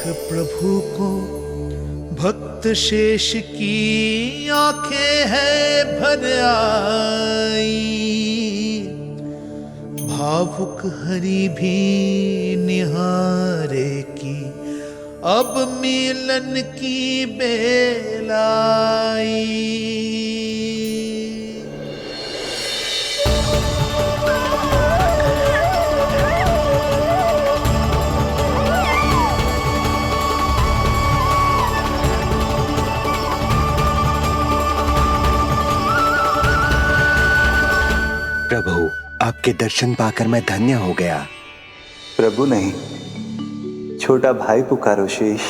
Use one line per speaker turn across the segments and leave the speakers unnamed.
प्रभु को भक्त शेष की आंखें हैं भर आई, भावुक हरि भी निहारे की अब मिलन की बेल आई।
प्रभु, आपके दर्शन पाकर मैं धन्य हो गया।
प्रभु नहीं, छोटा भाई पुकारो शेष।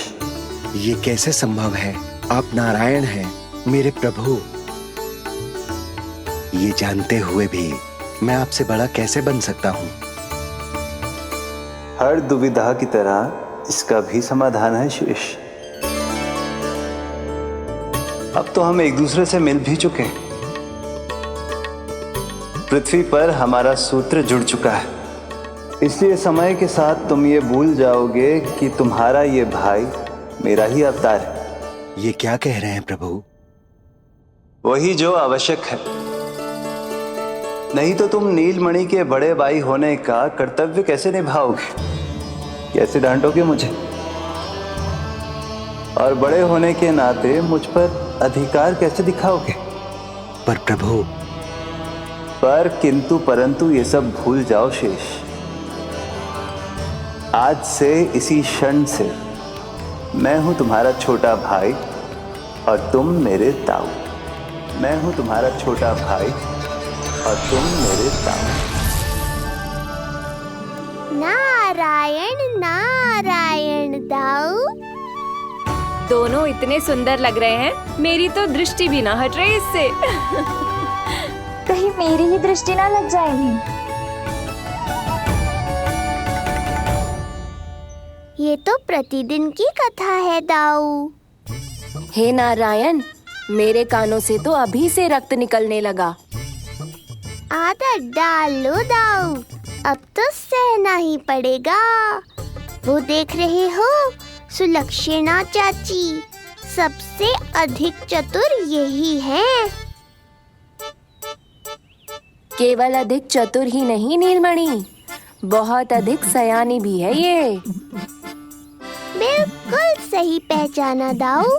ये कैसे संभव है? आप नारायण हैं, मेरे प्रभु। ये जानते हुए भी मैं आपसे बड़ा कैसे बन सकता हूँ?
हर दुविधा की तरह इसका भी समाधान है शेष। अब तो हम एक दूसरे से मिल भी चुके हैं। पृथ्वी पर हमारा सूत्र जुड़ चुका है, इसलिए समय के साथ तुम ये भूल जाओगे कि तुम्हारा ये भाई मेरा ही अवतार है।
ये क्या कह रहे हैं प्रभु?
वही जो आवश्यक है, नहीं तो तुम नीलमणि के बड़े भाई होने का कर्तव्य कैसे निभाओगे? कैसे डांटोगे मुझे? और बड़े होने के नाते मुझ पर अधिकार कैसे दिखाओगे?
पर प्रभु,
पर किंतु परंतु ये सब भूल जाओ शेष। आज से इसी क्षण से मैं हूं तुम्हारा छोटा भाई और तुम मेरे ताऊ। मैं हूं तुम्हारा छोटा भाई और तुम मेरे ताऊ।
नारायण नारायण दाऊ।
दोनों इतने सुंदर लग रहे हैं, मेरी तो दृष्टि भी ना हट रही इससे।
कहीं मेरी ही दृष्टि ना लग जाएगी।
ये तो प्रतिदिन की कथा है दाऊ।
हे नारायण, मेरे कानों से तो अभी से रक्त निकलने लगा।
आदत डाल लो दाऊ, अब तो सहना ही पड़ेगा। वो देख रहे हो, सुलक्षणा चाची सबसे अधिक चतुर यही है।
केवल अधिक चतुर ही नहीं नीलमणि, बहुत अधिक सयानी भी है ये।
बिल्कुल सही पहचाना दाऊ,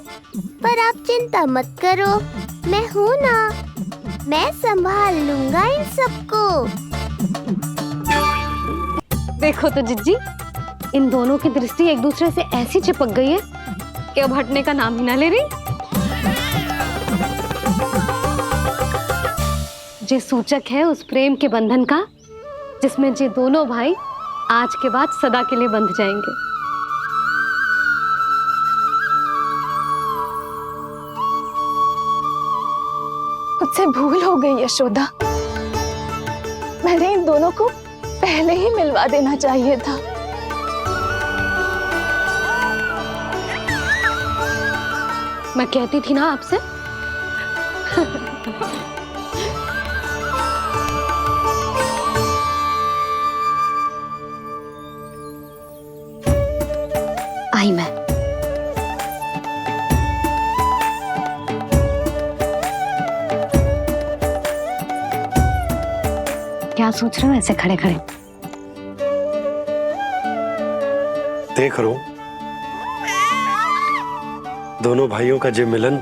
पर आप चिंता मत करो, मैं हूँ ना, मैं संभाल लूंगा इन सबको।
देखो तो जिज्जी, इन दोनों की दृष्टि एक दूसरे से ऐसी चिपक गई है कि अब हटने का नाम ही ना ले रही। ये सूचक है उस प्रेम के बंधन का जिसमें ये दोनों भाई आज के बाद सदा के लिए बंध जाएंगे।
मुझसे भूल हो गई यशोदा, मैंने इन दोनों को पहले ही मिलवा देना चाहिए था।
मैं कहती थी ना आपसे। आई मैं। क्या सोच रहे हो ऐसे खड़े खड़े?
देख रहा हूं दोनों भाइयों का ये मिलन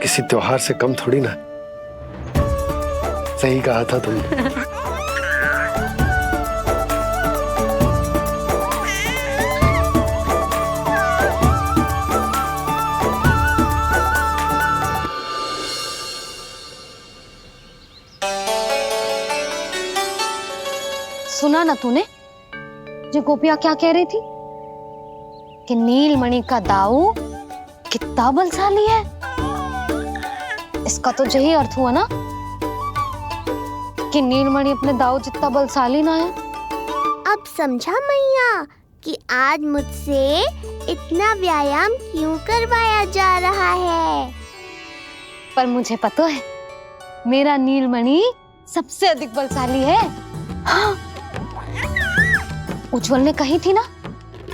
किसी त्योहार से कम थोड़ी ना। सही कहा था तुमने।
सुना ना तूने जो गोपिया क्या कह रही थी कि नीलमणि का दाऊ कितना बलशाली है? इसका तो यही अर्थ हुआ ना कि नीलमणि अपने दाऊ जितना बलशाली ना है।
अब समझा मैया कि आज मुझसे इतना व्यायाम क्यों करवाया जा रहा है।
पर मुझे पता है मेरा नीलमणि सबसे अधिक बलशाली है। हाँ। उज्जवल ने कही थी ना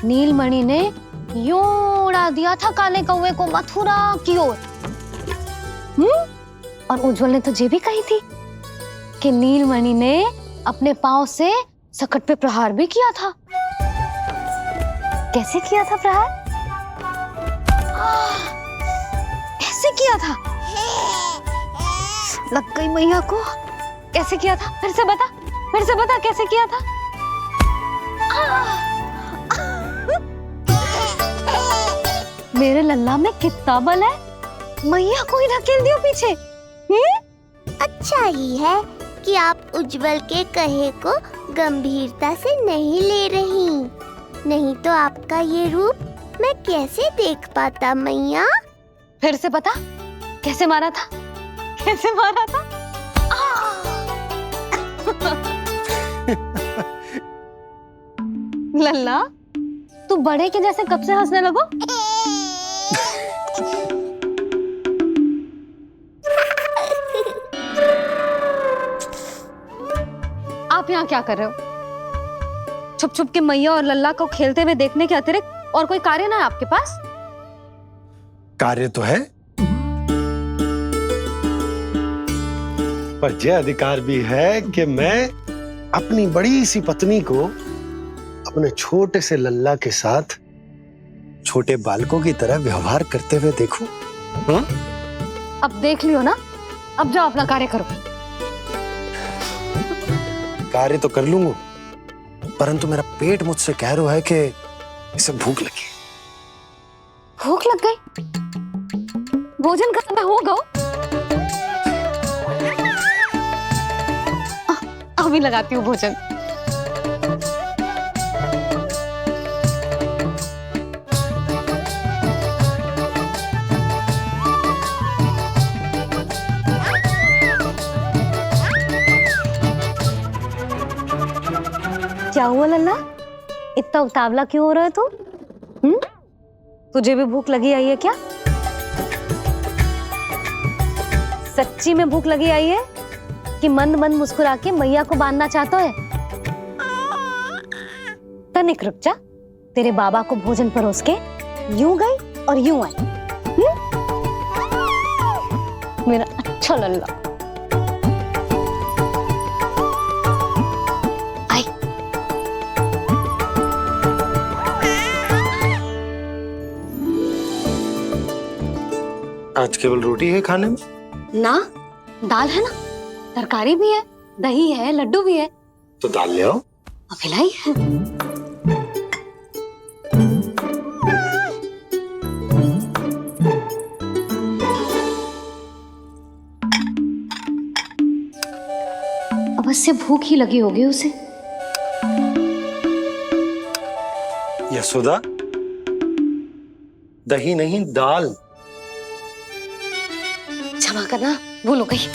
नीलमणि ने यूं उड़ा दिया था काले कौवे को मथुरा की ओर। और उज्जवल ने तो ये भी कही थी कि नीलमणि ने अपने पांव से सकट पे प्रहार भी किया था। कैसे किया था प्रहार? कैसे किया था? लग गई मैया को। कैसे किया था? फिर से बता कैसे किया था? मेरे लल्ला में कितना बल है, मैया को ही ढकेल दियो पीछे।
अच्छा ही है कि आप उज्जवल के कहे को गंभीरता से नहीं ले रही, नहीं तो आपका ये रूप मैं कैसे देख पाता मैया।
फिर से बता कैसे मारा था? कैसे मारा था? लल्ला तू बड़े के जैसे कब से हंसने लगो? आप यहाँ क्या कर रहे हो? छुप छुप के मैया और लल्ला को खेलते हुए देखने के अतिरिक्त और कोई कार्य ना है आपके पास?
कार्य तो है, पर यह अधिकार भी है कि मैं अपनी बड़ी सी पत्नी को अपने छोटे से लल्ला के साथ छोटे बालकों की तरह व्यवहार करते हुए देखूं।
अब देख लियो ना, अब जाओ अपना कार्य करो।
कार्य तो कर लूंगा, परंतु मेरा पेट मुझसे कह रहा है कि इसे भूख लगी।
भूख लग गई? भोजन का समय होगा। अभी लगाती हूँ भोजन। क्या हुआ लल्ला, इतना उतावला क्यों हो रहा है तू? तुझे भी भूख लगी आई है क्या? सच्ची में भूख लगी आई है कि मंद मंद मुस्कुरा के मैया को बांधना चाहता है? तनिक रुक जा, तेरे बाबा को भोजन परोस के यूं गई और यूं आई। मेरा अच्छा लल्ला। आई।
आज केवल रोटी है खाने में?
ना, दाल है ना, तरकारी भी है, दही है, लड्डू भी है।
तो दाल ले आओ।
अभी लाई है। अवश्य भूख ही लगी होगी उसे।
यशोदा, दही नहीं दाल।
क्षमा करना, भूल हो गई।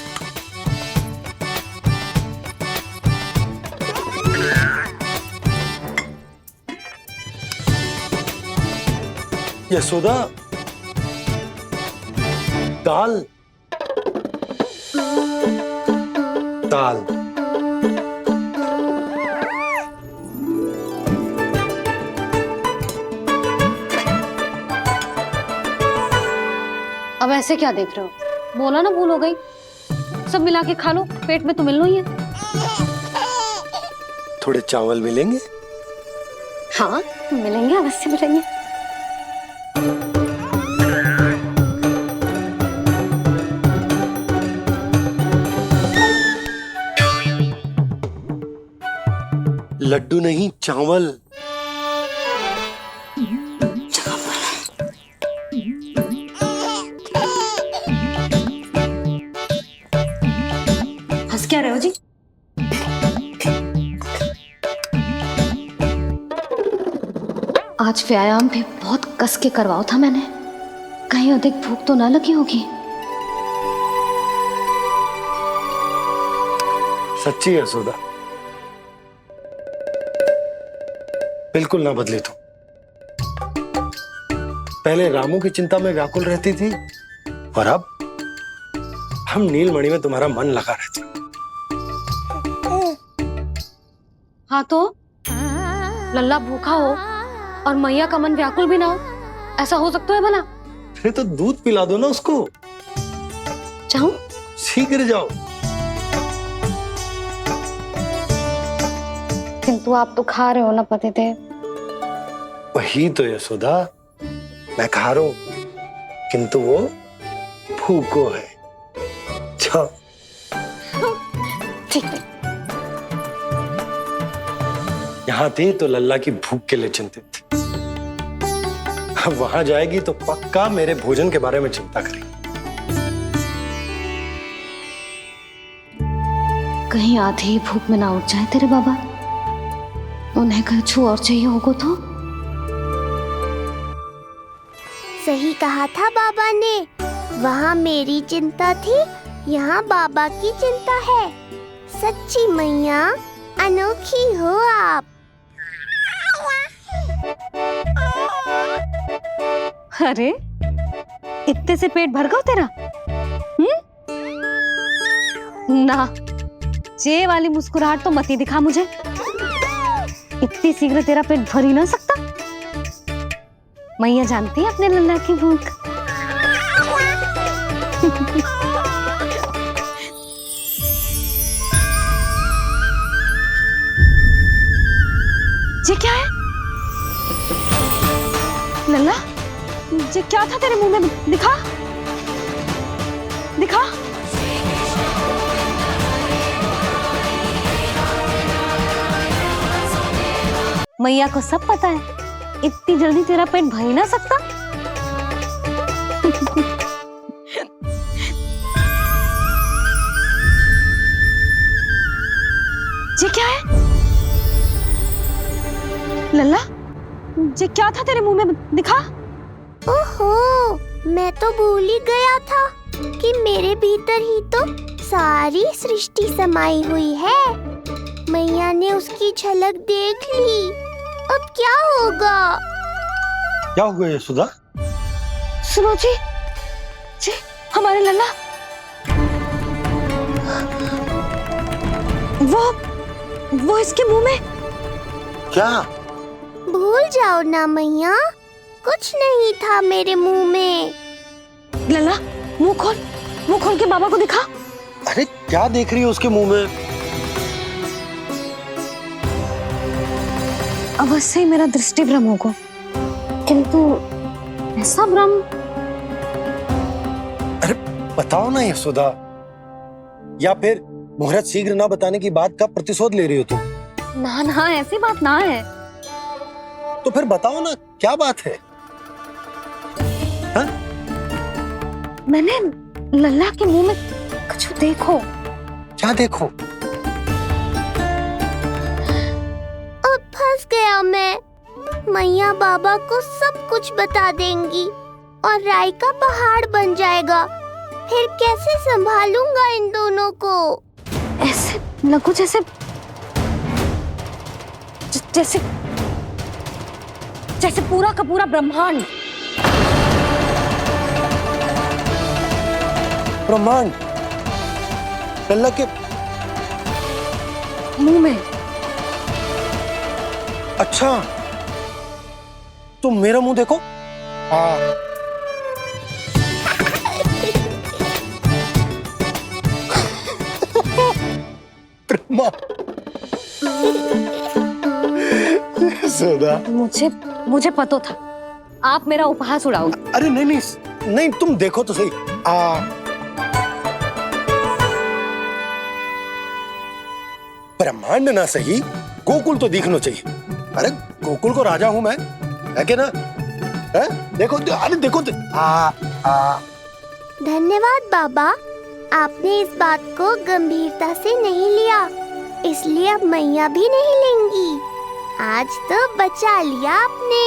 यशोदा, दाल दाल।
अब ऐसे क्या देख रहे हो? बोला ना भूल हो गई। सब मिला के खा लो, पेट में तो मिलना ही है।
थोड़े चावल मिलेंगे?
हाँ मिलेंगे, अवश्य मिलेंगे।
लड्डू नहीं, चावल।
हंस क्या रहे हो जी? आज व्यायाम भी बहुत कस के करवाओ था मैंने, कहीं अधिक भूख तो ना लगी होगी।
सच्ची यशोदा, बिल्कुल ना बदले तुम। पहले रामू की चिंता में व्याकुल रहती थी और अब हम नीलमणि में तुम्हारा मन लगा रहता।
हाँ तो लल्ला भूखा हो और मैया का मन व्याकुल भी ना हो, ऐसा हो सकता है भला?
फिर तो दूध पिला दो ना उसको।
जाऊं?
शीघ्र जाओ।
किंतु आप तो खा रहे हो ना पतिदेव।
वही तो यशोदा, मैं खा रहा हूं, किंतु वो भूखो है। जाओ।
ठीक है।
यहाँ थे तो लल्ला की भूख के लिए चिंतित थी, अब वहां जाएगी तो पक्का मेरे भोजन के बारे में चिंता करेगी।
कहीं आधे ही भूख में ना उठ जाए तेरे बाबा, उन्हें कुछ और चाहिए होगा तो?
सही कहा था बाबा ने, वहाँ मेरी चिंता थी, यहाँ बाबा की चिंता है। सच्ची मैया, अनोखी हो आप।
अरे इतने से पेट भर गया तेरा? ना, ये वाली मुस्कुराहट तो मत ही दिखा मुझे। इतनी शीघ्र तेरा पेट भर ही ना सकता। मैया जानती है अपने लल्ला की भूख। ये क्या है लल्ला? ये क्या था तेरे मुंह में? दिखा दिखा। मैया को सब पता है, इतनी जल्दी तेरा पेट भर ही ना सकता। ये क्या है लल्ला? ये क्या था तेरे मुंह में? दिखा।
ओहो, मैं तो भूल ही गया था कि मेरे भीतर ही तो सारी सृष्टि समाई हुई है। मैया ने उसकी झलक देख ली, अब क्या होगा?
क्या हुआ यशोदा?
सुनो जी, जी हमारे लल्ला वो इसके मुंह में।
क्या?
भूल जाओ ना मैया, कुछ नहीं था मेरे मुंह में।
लल्ला मुंह खोल के बाबा को दिखा।
अरे क्या देख रही है उसके मुंह में?
अवश्य ही मेरा दृष्टि भ्रम होगा, किंतु ऐसा भ्रम।
अरे बताओ ना यशोदा, या फिर मुहूर्त शीघ्र ना बताने की बात का प्रतिशोध ले रही हो तुम?
ना ना, ऐसी बात ना है।
तो फिर बताओ ना क्या बात है? हा?
मैंने लल्ला के मुंह में कुछ देखो।
क्या देखो?
अब फंस गया मैं। मैया बाबा को सब कुछ बता देंगी और राय का पहाड़ बन जाएगा। फिर कैसे संभालूंगा इन दोनों को?
ऐसे लगो जैसे जैसे जैसे पूरा का पूरा ब्रह्मांड।
ब्रह्मांड लल्ला के
मुंह में।
अच्छा, तुम मेरा मुंह देखो। ब्रह्मा। यशोदा,
मुझे पता था आप मेरा उपहास उड़ाओगे।
अरे नहीं, तुम देखो तो सही। ब्रह्मांड ना सही, गोकुल तो दिखना चाहिए। अरे गोकुल को राजा हूं मैं, है कि ना? है? देखो, अरे देखो तो।
धन्यवाद बाबा, आपने इस बात को गंभीरता से नहीं लिया, इसलिए अब मैया भी नहीं लेंगी। आज तो बचा लिया आपने।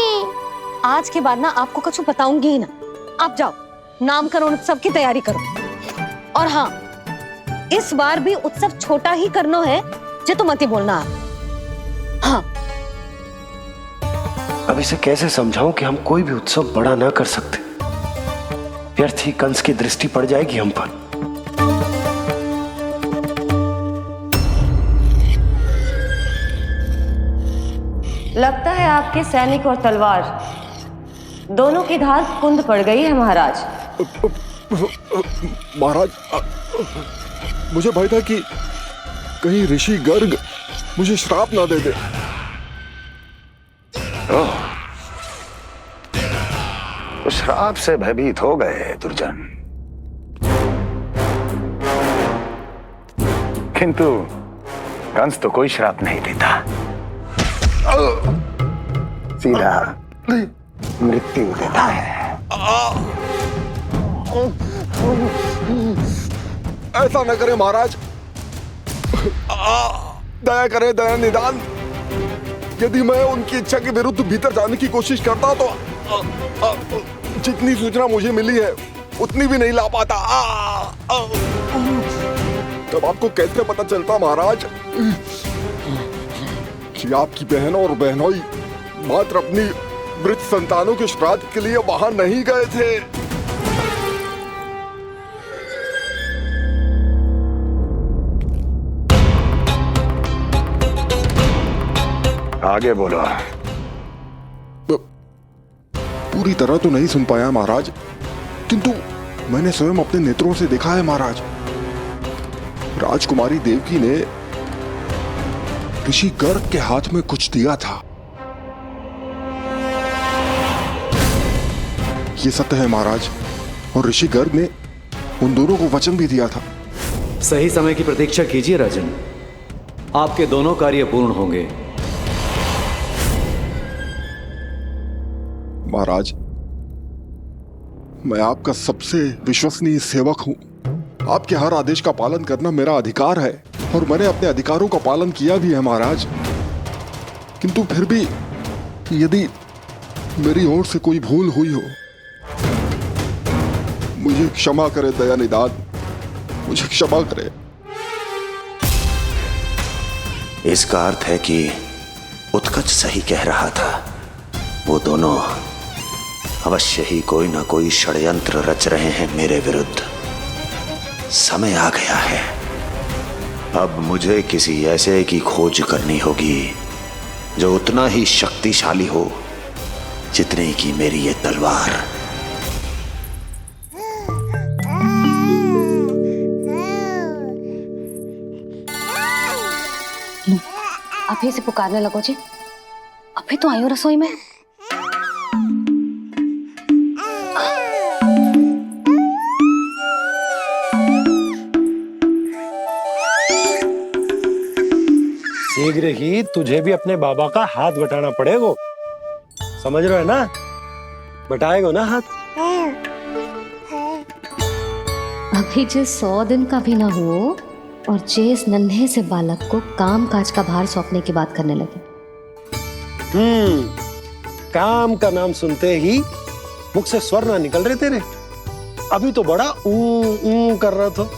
आज के बाद ना आपको कुछ बताऊंगी ही ना। आप जाओ, नामकरण उत्सव की तैयारी करो। और हाँ, इस बार भी उत्सव छोटा ही करना है, जे तो मत ही बोलना। हाँ।
अब इसे कैसे समझाऊं कि हम कोई भी उत्सव बड़ा ना कर सकते? व्यर्थ ही कंस की दृष्टि पड़ जाएगी हम पर।
लगता है आपके सैनिक और तलवार दोनों की धार कुंद पड़ गई है महाराज।
महाराज, मुझे भय था कि कहीं ऋषि गर्ग मुझे श्राप ना दे दे।
तो श्राप से भयभीत हो गए दुर्जन, किंतु कंस तो कोई श्राप नहीं देता, सीधा मृत्यु देता है।
ऐसा न करें महाराज, दया करें, दया निदान। यदि मैं उनकी इच्छा के विरुद्ध भीतर जाने की कोशिश करता तो जितनी सूचना मुझे मिली है उतनी भी नहीं ला पाता। तब आपको कैसे पता चलता महाराज कि आपकी बहन और बहनोई मात्र अपनी मृत संतानों के श्राद्ध के लिए वहां नहीं गए थे?
आगे बोलो।
पूरी तरह तो नहीं सुन पाया महाराज, किंतु मैंने स्वयं अपने नेत्रों से देखा है महाराज। राजकुमारी देवकी ने ऋषि गर्ग के हाथ में कुछ दिया था। ये सत्य है महाराज, और ऋषि गर्ग ने उन दोनों को वचन भी दिया था।
सही समय की प्रतीक्षा कीजिए राजन, आपके दोनों कार्य पूर्ण होंगे।
महाराज, मैं आपका सबसे विश्वसनीय सेवक हूं। आपके हर आदेश का पालन करना मेरा अधिकार है, और मैंने अपने अधिकारों का पालन किया भी है महाराज। किंतु फिर भी यदि मेरी ओर से कोई भूल हुई हो, मुझे क्षमा करे दया निदान, मुझे क्षमा करे।
इसका अर्थ है कि उत्कच सही कह रहा था। वो दोनों अवश्य ही कोई ना कोई षड्यंत्र रच रहे हैं मेरे विरुद्ध। समय आ गया है, अब मुझे किसी ऐसे की खोज करनी होगी जो उतना ही शक्तिशाली हो जितनी की मेरी ये तलवार।
अभी से पुकारने लगो जी, अभी तो आई हो रसोई में।
शीघ्र ही तुझे भी अपने बाबा का हाथ बटाना पड़ेगा, समझ रहे हो ना? बटाएगा ना हाथ?
अभी जो 100 दिन का भी ना हो और जिस नन्हे से बालक को काम काज का भार सौंपने की बात करने लगे।
काम का नाम सुनते ही मुख से स्वर ना निकल रहे तेरे। अभी तो बड़ा ऊ कर रहा था।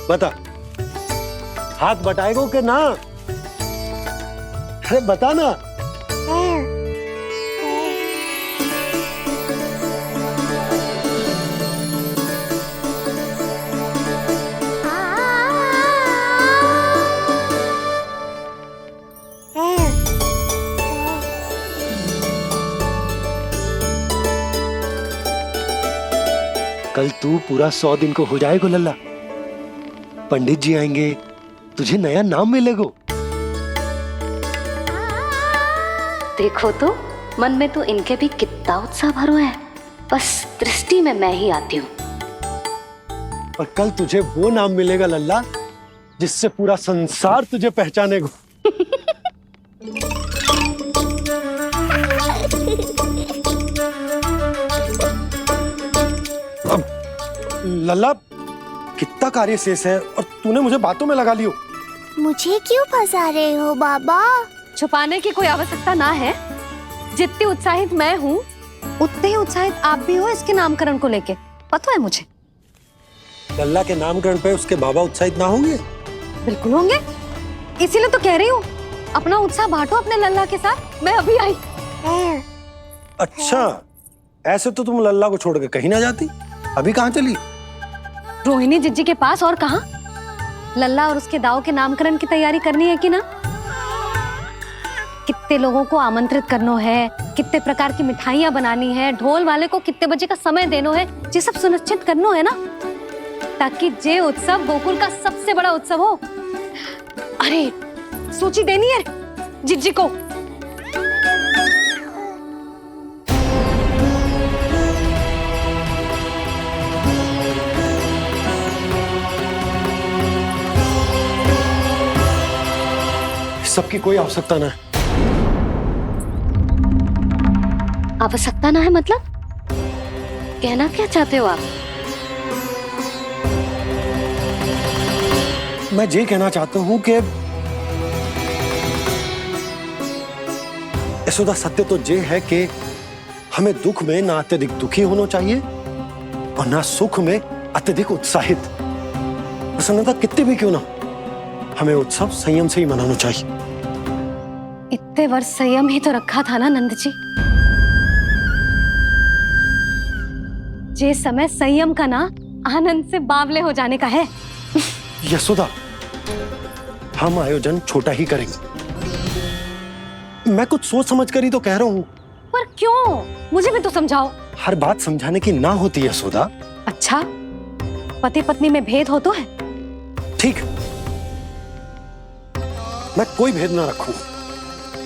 बता, हाथ बटाएगो के ना? अरे बता ना। कल तू पूरा 100 दिन को हो जाएगा लल्ला। पंडित जी आएंगे, तुझे नया नाम मिलेगा।
देखो तो मन में तो इनके भी कितना उत्साह भरो है, बस दृष्टि में मैं ही आती हूँ।
और कल तुझे वो नाम मिलेगा लल्ला जिससे पूरा संसार तुझे पहचानेगा। अब लल्ला, कितना कार्य शेष है और तूने मुझे बातों में लगा लियो।
मुझे क्यों फंसा रहे हो बाबा?
छुपाने की कोई आवश्यकता ना है। जितनी उत्साहित मैं हूँ उतने ही उत्साहित आप भी हो इसके नामकरण को लेके, पता है मुझे।
लल्ला के नामकरण पे उसके बाबा उत्साहित ना होंगे?
बिल्कुल होंगे, इसीलिए तो कह रही हूँ अपना उत्साह बांटो अपने लल्ला के साथ। मैं अभी आई।
अच्छा, ऐसे तो तुम लल्ला को छोड़ के कहीं ना जाती। अभी कहाँ चली?
रोहिणी जिज्जी के पास, और कहाँ? लल्ला और उसके दाव के नामकरण की तैयारी करनी है कि ना?
कितने लोगों को आमंत्रित करना है, कितने प्रकार की मिठाइयाँ बनानी है, ढोल वाले को कितने बजे का समय देना है, ये सब सुनिश्चित करना है ना, ताकि ये उत्सव गोकुल का सबसे बड़ा उत्सव हो। अरे सूची देनी है जिज्जी को।
सबकी कोई आवश्यकता ना है।
आवश्यकता ना है मतलब? कहना क्या चाहते हो आप?
मैं ये कहना चाहता हूं कि यशोदा, सत्य तो ये है कि हमें दुख में ना अत्यधिक दुखी होना चाहिए और ना सुख में अत्यधिक उत्साहित। प्रसन्नता कितनी भी क्यों ना, हमें उत्सव संयम से ही मनाना चाहिए।
इतने वर्ष संयम ही तो रखा था ना नंद जी। ये समय संयम का ना आनंद से बावले हो जाने का है।
यशोदा, हम आयोजन छोटा ही करेंगे। मैं कुछ सोच समझ कर ही तो कह रहा हूँ।
पर क्यों? मुझे भी तो समझाओ।
हर बात समझाने की ना होती है यशोदा।
अच्छा, पति पत्नी में भेद हो तो है?
ठीक, मैं कोई भेद ना रखूं।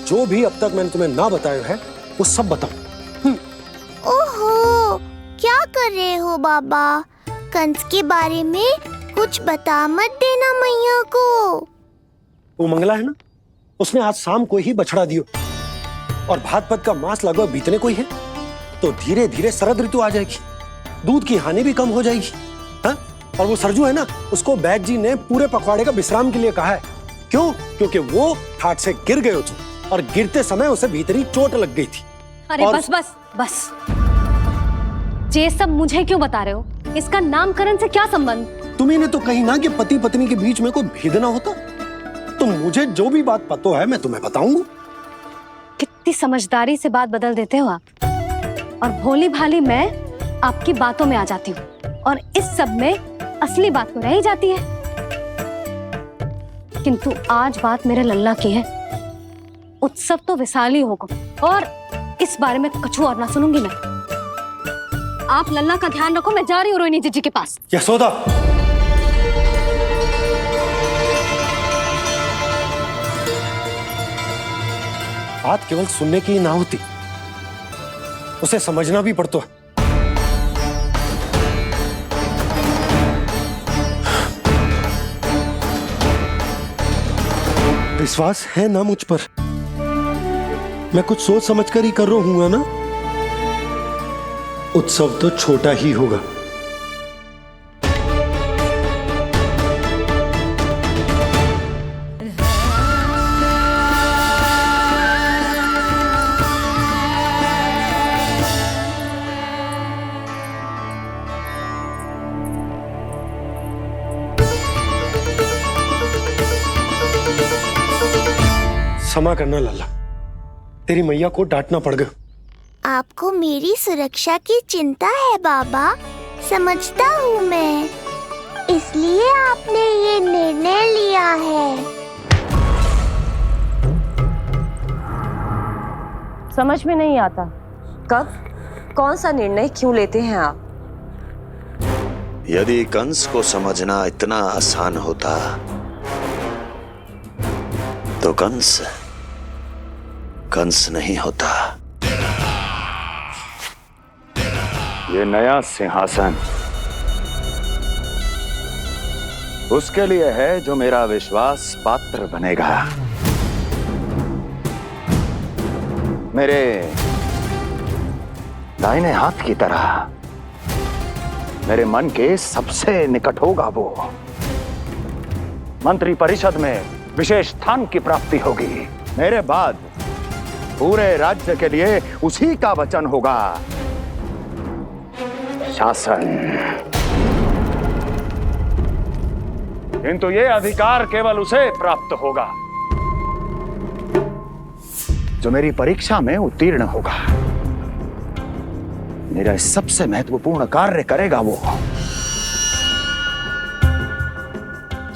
जो भी अब तक मैंने तुम्हें ना बताया है वो सब बताऊं।
ओहो, क्या कर रहे हो बाबा? कंस के बारे में कुछ बता मत देना मैया को।
वो मंगला है ना, उसने आज शाम को ही बछड़ा दियो और भाद्रपद का मास लगभग बीतने को ही है, तो धीरे धीरे शरद ऋतु आ जाएगी, दूध की हानि भी कम हो जाएगी। हाँ? और वो सरजू है ना, उसको बैग जी ने पूरे पखवाड़े का विश्राम के लिए कहा है। क्यों? क्योंकि वो ठाट से गिर गए थे और गिरते समय उसे भीतरी चोट लग गई थी।
अरे बस बस बस, ये सब मुझे क्यों बता रहे हो? इसका नामकरण से क्या संबंध?
तुम्ही ने तो कही ना कि पति पत्नी के बीच में कोई भेद ना होता। तो मुझे जो भी बात पता है मैं तुम्हें बताऊंगा।
कितनी समझदारी से बात बदल देते हो आप, और भोली भाली मैं आपकी बातों में आ जाती हूँ और इस सब में असली बात तो रह ही जाती है। किंतु आज बात मेरे लल्ला की है। उत्सव तो विशाल ही होगा और इस बारे में कछु और ना सुनूंगी मैं। आप लल्ला का ध्यान रखो, मैं जा रही हूँ रोहिणी जीजी के पास।
यशोदा, बात केवल सुनने की ना होती, उसे समझना भी पड़ता है। विश्वास है ना मुझ पर? मैं कुछ सोच समझ कर ही कर रहा हूँ ना। उत्सव तो छोटा ही होगा। क्षमा करना लल्ला, तेरी मैया को डांटना पड़ गया।
आपको मेरी सुरक्षा की चिंता है बाबा, समझता हूँ मैं, इसलिए आपने ये निर्णय लिया है।
समझ में नहीं आता, कब कौन सा निर्णय क्यों लेते हैं आप?
यदि कंस को समझना इतना आसान होता तो कंस नहीं होता।
ये नया सिंहासन उसके लिए है जो मेरा विश्वास पात्र बनेगा। मेरे दाहिने हाथ की तरह मेरे मन के सबसे निकट होगा वो। मंत्री परिषद में विशेष स्थान की प्राप्ति होगी। मेरे बाद पूरे राज्य के लिए उसी का वचन होगा। शासन। किंतु ये अधिकार केवल उसे प्राप्त होगा जो मेरी परीक्षा में उत्तीर्ण होगा, मेरा सबसे महत्वपूर्ण कार्य करेगा वो।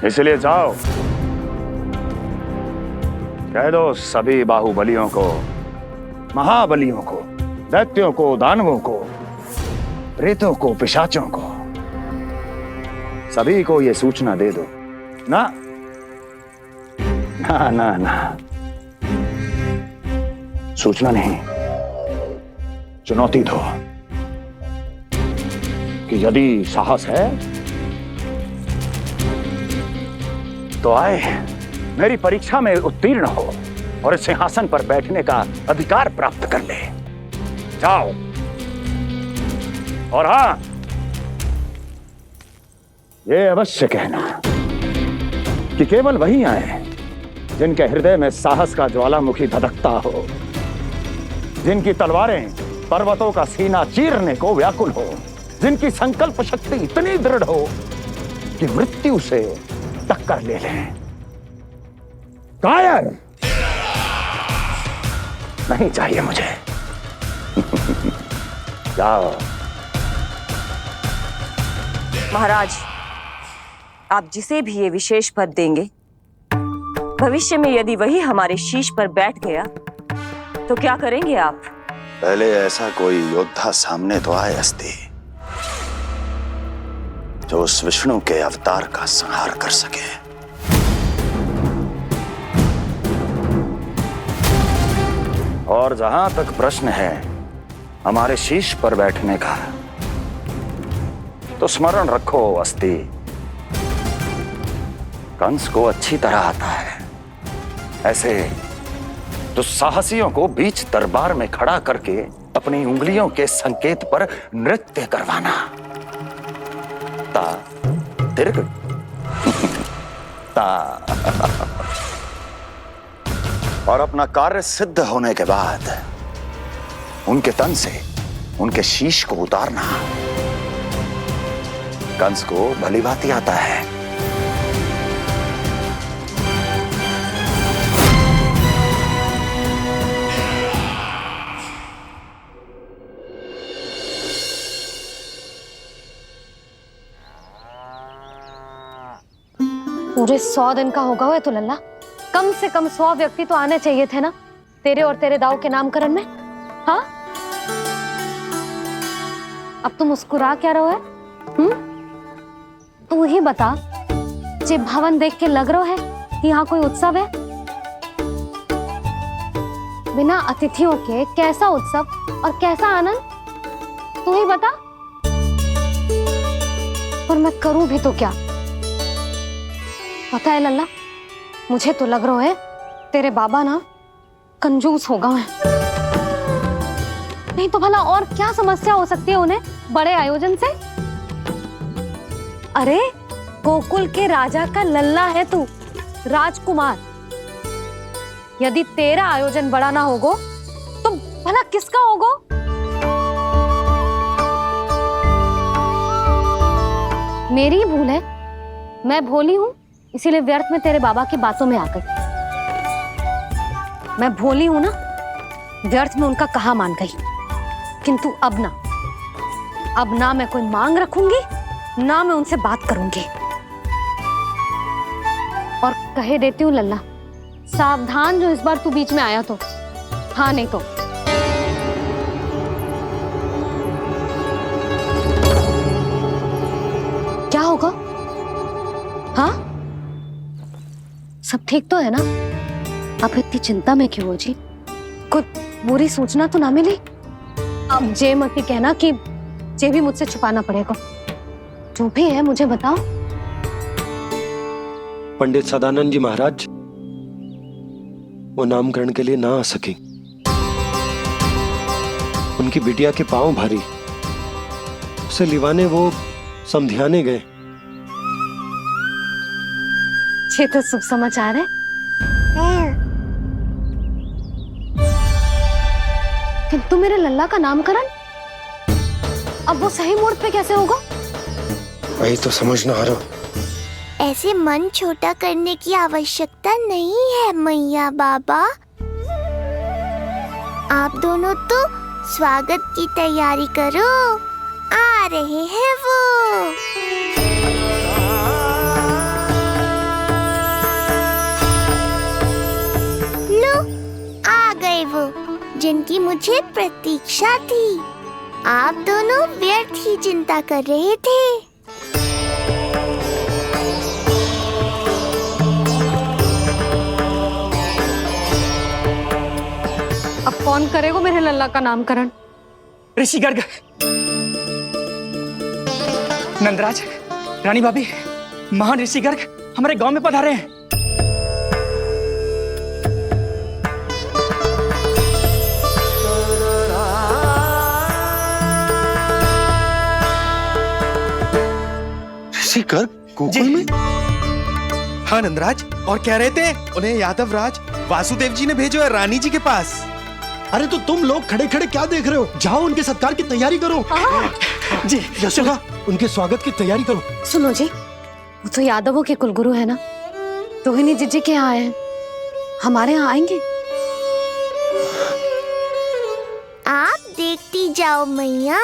इसलिए जाओ,
कह दो सभी बाहुबलियों को, महाबलियों को, दैत्यों को, दानवों को, प्रेतों को, पिशाचों को, सभी को ये सूचना दे दो ना। ना ना ना, सूचना नहीं, चुनौती दो कि यदि साहस है तो आए, मेरी परीक्षा में उत्तीर्ण हो और इस सिंहासन पर बैठने का अधिकार प्राप्त कर ले। जाओ। और हां, ये अवश्य कहना कि केवल वही आए जिनके हृदय में साहस का ज्वालामुखी धधकता हो, जिनकी तलवारें पर्वतों का सीना चीरने को व्याकुल हो, जिनकी संकल्प शक्ति इतनी दृढ़ हो कि मृत्यु से टक्कर ले लें। कायर नहीं चाहिए मुझे। जाओ।
महाराज, आप जिसे भी ये विशेष पद देंगे, भविष्य में यदि वही हमारे शीश पर बैठ गया तो क्या करेंगे आप?
पहले ऐसा कोई योद्धा सामने तो आए अस्ति, जो उस विष्णु के अवतार का संहार कर सके। और जहां तक प्रश्न है हमारे शीश पर बैठने का, तो स्मरण रखो अस्ति, कंस को अच्छी तरह आता है ऐसे दुस्साहसियों को बीच दरबार में खड़ा करके अपनी उंगलियों के संकेत पर नृत्य करवाना। ता दीर्घ ता और अपना कार्य सिद्ध होने के बाद उनके तन से उनके शीश को उतारना। कंस को भलीभांति आता है।
पूरे 100 दिन का होगा हुआ तो लल्ला, कम से कम 100 व्यक्ति तो आने चाहिए थे ना तेरे और तेरे दाऊ के नामकरण में। हाँ, अब तुम मुस्कुरा क्या रहो है? तू ही बता, जे भवन देख के लग रहा है कि यहाँ कोई उत्सव है? बिना अतिथियों के कैसा उत्सव और कैसा आनंद, तू ही बता। पर मैं करूं भी तो क्या? पता है लल्ला, मुझे तो लग रहा है तेरे बाबा ना कंजूस होगा है। नहीं तो भला और क्या समस्या हो सकती है उन्हें बड़े आयोजन से? अरे गोकुल के राजा का लल्ला है तू, राजकुमार। यदि तेरा आयोजन बड़ा ना होगो तो भला किसका होगो? मेरी भूल है, मैं भोली हूं, इसीलिए व्यर्थ में तेरे बाबा की बातों में आ गई। मैं भोली हूं ना, व्यर्थ में उनका कहा मान गई। किंतु अब ना मैं कोई मांग रखूंगी, ना मैं उनसे बात करूंगी। और कहे देती हूँ लल्ला, सावधान जो इस बार तू बीच में आया तो। हाँ नहीं तो क्या होगा? हाँ, सब ठीक तो है ना? आप इतनी चिंता में क्यों हो जी? कुछ बुरी सूचना तो ना मिली? अब जे मत ही कहना कि जे भी मुझसे छुपाना पड़ेगा। जो भी है मुझे बताओ।
पंडित सदानंद जी महाराज वो नामकरण के लिए ना आ सके। उनकी बिटिया के पांव भारी, उसे लिवाने वो समधियाने गए।
ये तो शुभ समाचार है। किंतु मेरे लल्ला का नामकरण अब वो सही मुहूर्त पे कैसे होगा?
वही तो समझ ना आ रहा।
ऐसे मन छोटा करने की आवश्यकता नहीं है मैया बाबा। आप दोनों तो स्वागत की तैयारी करो, आ रहे हैं वो। वो जिनकी मुझे प्रतीक्षा थी। आप दोनों व्यर्थ ही चिंता कर रहे थे।
अब कौन करेगा मेरे लल्ला का नामकरण?
ऋषि गर्ग, नंदराज, रानी भाभी, महान ऋषि गर्ग हमारे गांव में पधारे हैं।
ऋषि गर्ग गोकुल में?
हाँ नंदराज, और कह रहे थे उन्हें यादव राज वासुदेव जी ने भेजो है रानी जी के पास।
अरे तो तुम लोग खड़े खड़े क्या देख रहे हो? जाओ उनके सत्कार की तैयारी करो।
जी
यशोदा, उनके स्वागत की तैयारी करो।
सुनो जी, वो तो यादवों के कुलगुरु है ना, रोहिणी जीजी के यहाँ हैं, हमारे यहाँ आएंगे।
आप देखती जाओ मैया,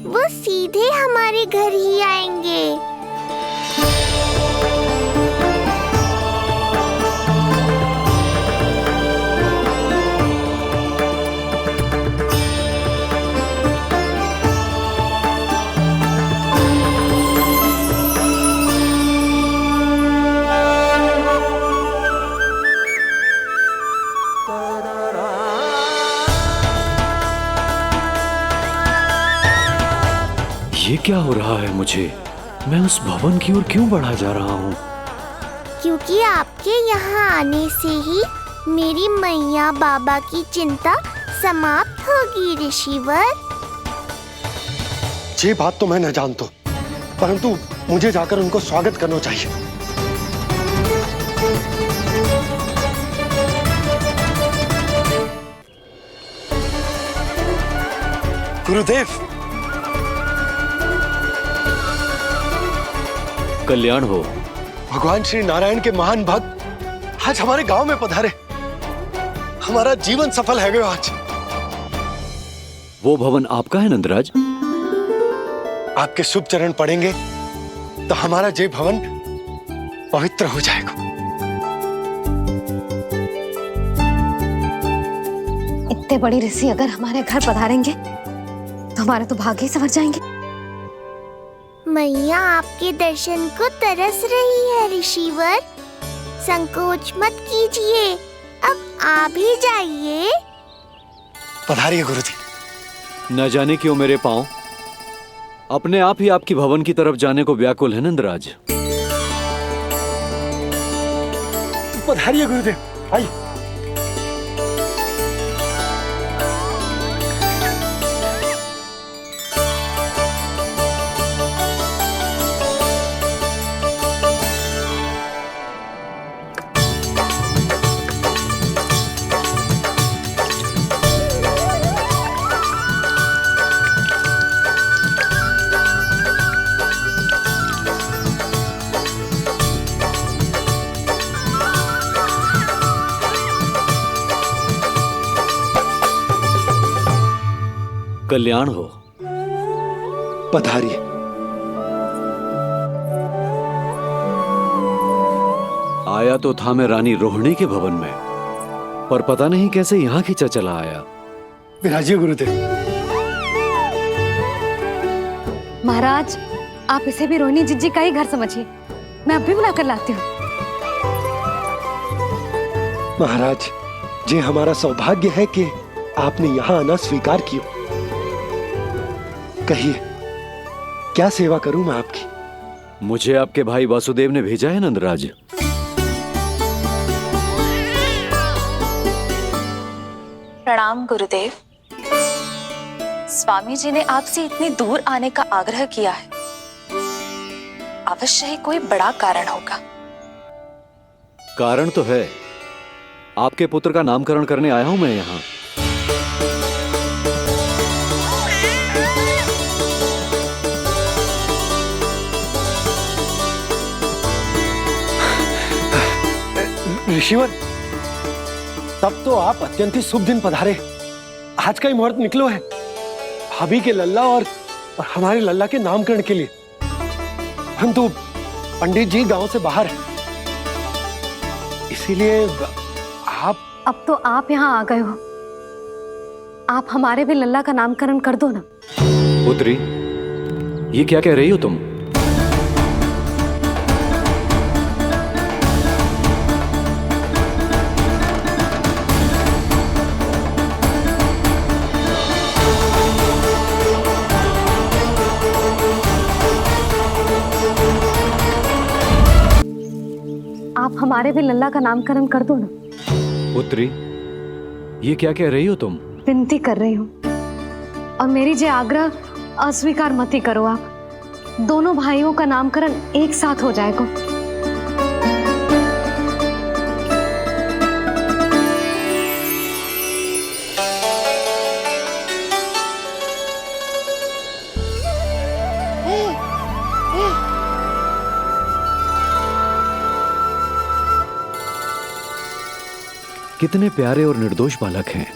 वो सीधे हमारे घर ही आएंगे।
ये क्या हो रहा है मुझे? मैं उस भवन की ओर क्यों बढ़ा जा रहा हूँ?
क्योंकि आपके यहाँ आने से ही मेरी मैया बाबा की चिंता समाप्त होगी ऋषिवर।
ये बात तो मैं न जानता, परंतु मुझे जाकर उनको स्वागत करना चाहिए। गुरुदेव,
कल्याण हो।
भगवान श्री नारायण के महान भक्त आज हमारे गांव में पधारे। हमारा जीवन सफल है गयो आज।
वो भवन आपका है नंदराज?
आपके शुभ चरण पड़ेंगे तो हमारा ये भवन पवित्र हो जाएगा।
इतने बड़ी ऋषि अगर हमारे घर पधारेंगे तो हमारे तो भाग्य ही संवर जाएंगे।
मैया आपके दर्शन को तरस रही है ऋषिवर, संकोच मत कीजिए, अब आप ही जाइए।
पधारिए गुरुजी।
न जाने क्यों मेरे पांव अपने आप ही आपकी भवन की तरफ जाने को व्याकुल है नंदराज।
पधारिए गुरुदेव, आइए।
कल्याण हो।
पधारिए।
आया तो था मैं रानी रोहिणी के भवन में, पर पता नहीं कैसे यहाँ खींचा चला आया।
विराजिए गुरुदेव।
महाराज, आप इसे भी रोहिणी जीजी का ही घर समझिए, मैं अब भी बुला कर लाती हूँ।
महाराज, ये हमारा सौभाग्य है कि आपने यहाँ आना स्वीकार किया। कहिए, क्या सेवा करूं मैं आपकी?
मुझे आपके भाई वासुदेव ने भेजा है नंदराज।
प्रणाम गुरुदेव। स्वामी जी ने आपसे इतनी दूर आने का आग्रह किया है, अवश्य ही कोई बड़ा कारण होगा।
कारण तो है, आपके पुत्र का नामकरण करने आया हूं मैं यहाँ।
ऋषिवर, तब तो आप अत्यंत ही शुभ दिन पधारे। आज का ही मुहूर्त निकलो है भाभी के लल्ला और हमारे लल्ला के नामकरण के लिए। परंतु पंडित जी गांव से बाहर है, इसीलिए आप।
अब तो आप यहाँ आ गए हो, आप हमारे भी लल्ला का नामकरण कर दो ना।
पुत्री, ये क्या कह रही हो तुम?
आप हमारे भी लल्ला का नामकरण कर दो ना।
पुत्री, ये क्या कह रही हो तुम?
विनती कर रही हूँ और मेरी जे आग्रह अस्वीकार मत ही करो। आप दोनों भाइयों का नामकरण एक साथ हो जाएगा।
कितने प्यारे और निर्दोष बालक हैं।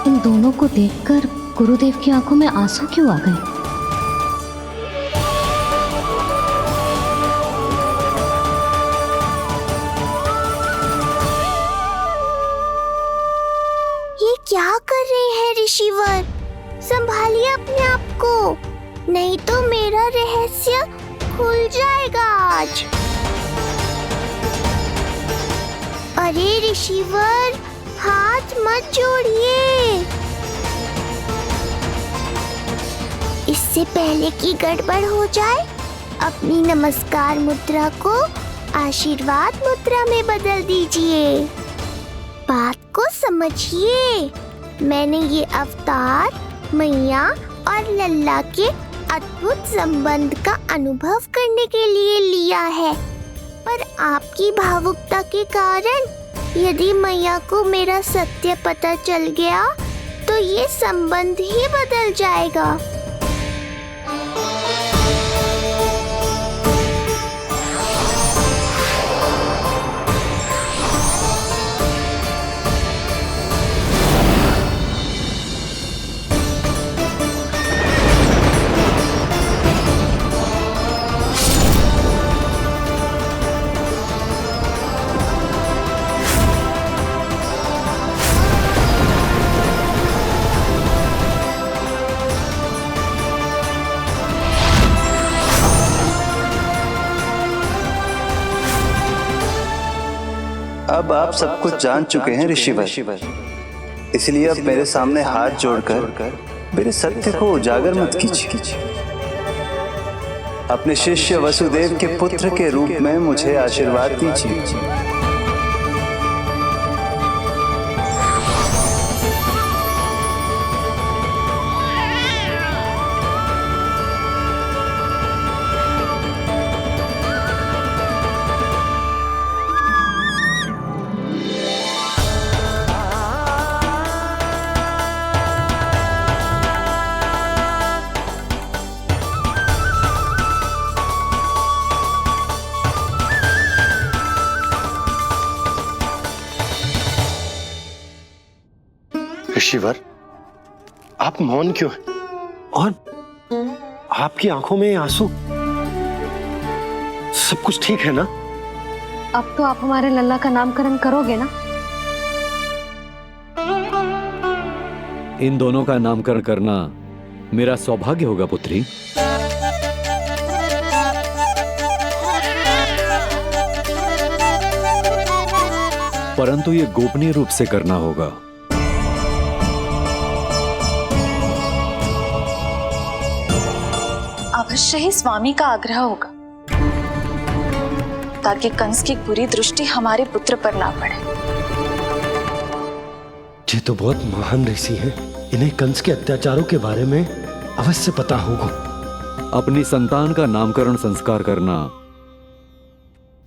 इन दोनों को देखकर गुरुदेव की आंखों में आंसू क्यों आ गए?
ये क्या कर रहे हैं ऋषिवर? संभालिए अपने आप को, नहीं तो मेरा रहस्य खुल जाएगा आज। अरे ऋषिवर, हाथ मत जोड़िए। इससे पहले कि गड़बड़ हो जाए, अपनी नमस्कार मुद्रा को आशीर्वाद मुद्रा में बदल दीजिए। बात को समझिए। मैंने ये अवतार मैया और लल्ला के अद्भुत संबंध का अनुभव करने के लिए लिया है, पर आपकी भावुकता के कारण यदि मैया को मेरा सत्य पता चल गया तो ये संबंध ही बदल जाएगा।
अब आप सब कुछ जान चुके हैं ऋषिवर, इसलिए अब मेरे सामने हाथ जोड़कर मेरे सत्य को उजागर मत कीजिए। अपने शिष्य वसुदेव के पुत्र के रूप में मुझे आशीर्वाद दीजिए।
ऋषिवर, आप मौन क्यों हैं? और आपकी आंखों में आंसू? सब कुछ ठीक है ना?
अब तो आप हमारे लल्ला का नामकरण करोगे ना?
इन दोनों का नामकरण करना मेरा सौभाग्य होगा पुत्री। परंतु ये गोपनीय रूप से करना होगा।
अवश्य ही स्वामी का आग्रह होगा, ताकि कंस की बुरी दृष्टि हमारे पुत्र पर ना पड़े।
ये तो बहुत महान ऋषि हैं, इन्हें कंस के अत्याचारों के बारे में अवश्य पता होगा।
अपनी संतान का नामकरण संस्कार करना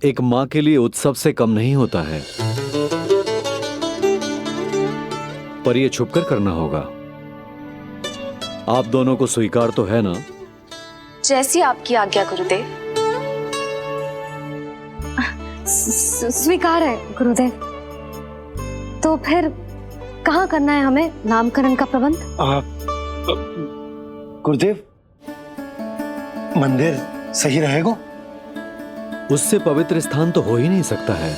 एक मां के लिए उत्सव से कम नहीं होता है, पर यह छुपकर करना होगा। आप दोनों को स्वीकार तो है ना?
जैसी आपकी आज्ञा गुरुदेव।
स्वीकार है गुरुदेव। तो फिर कहाँ करना है हमें नामकरण का प्रबंध?
गुरुदेव, मंदिर सही रहेगा?
उससे पवित्र स्थान तो हो ही नहीं सकता है।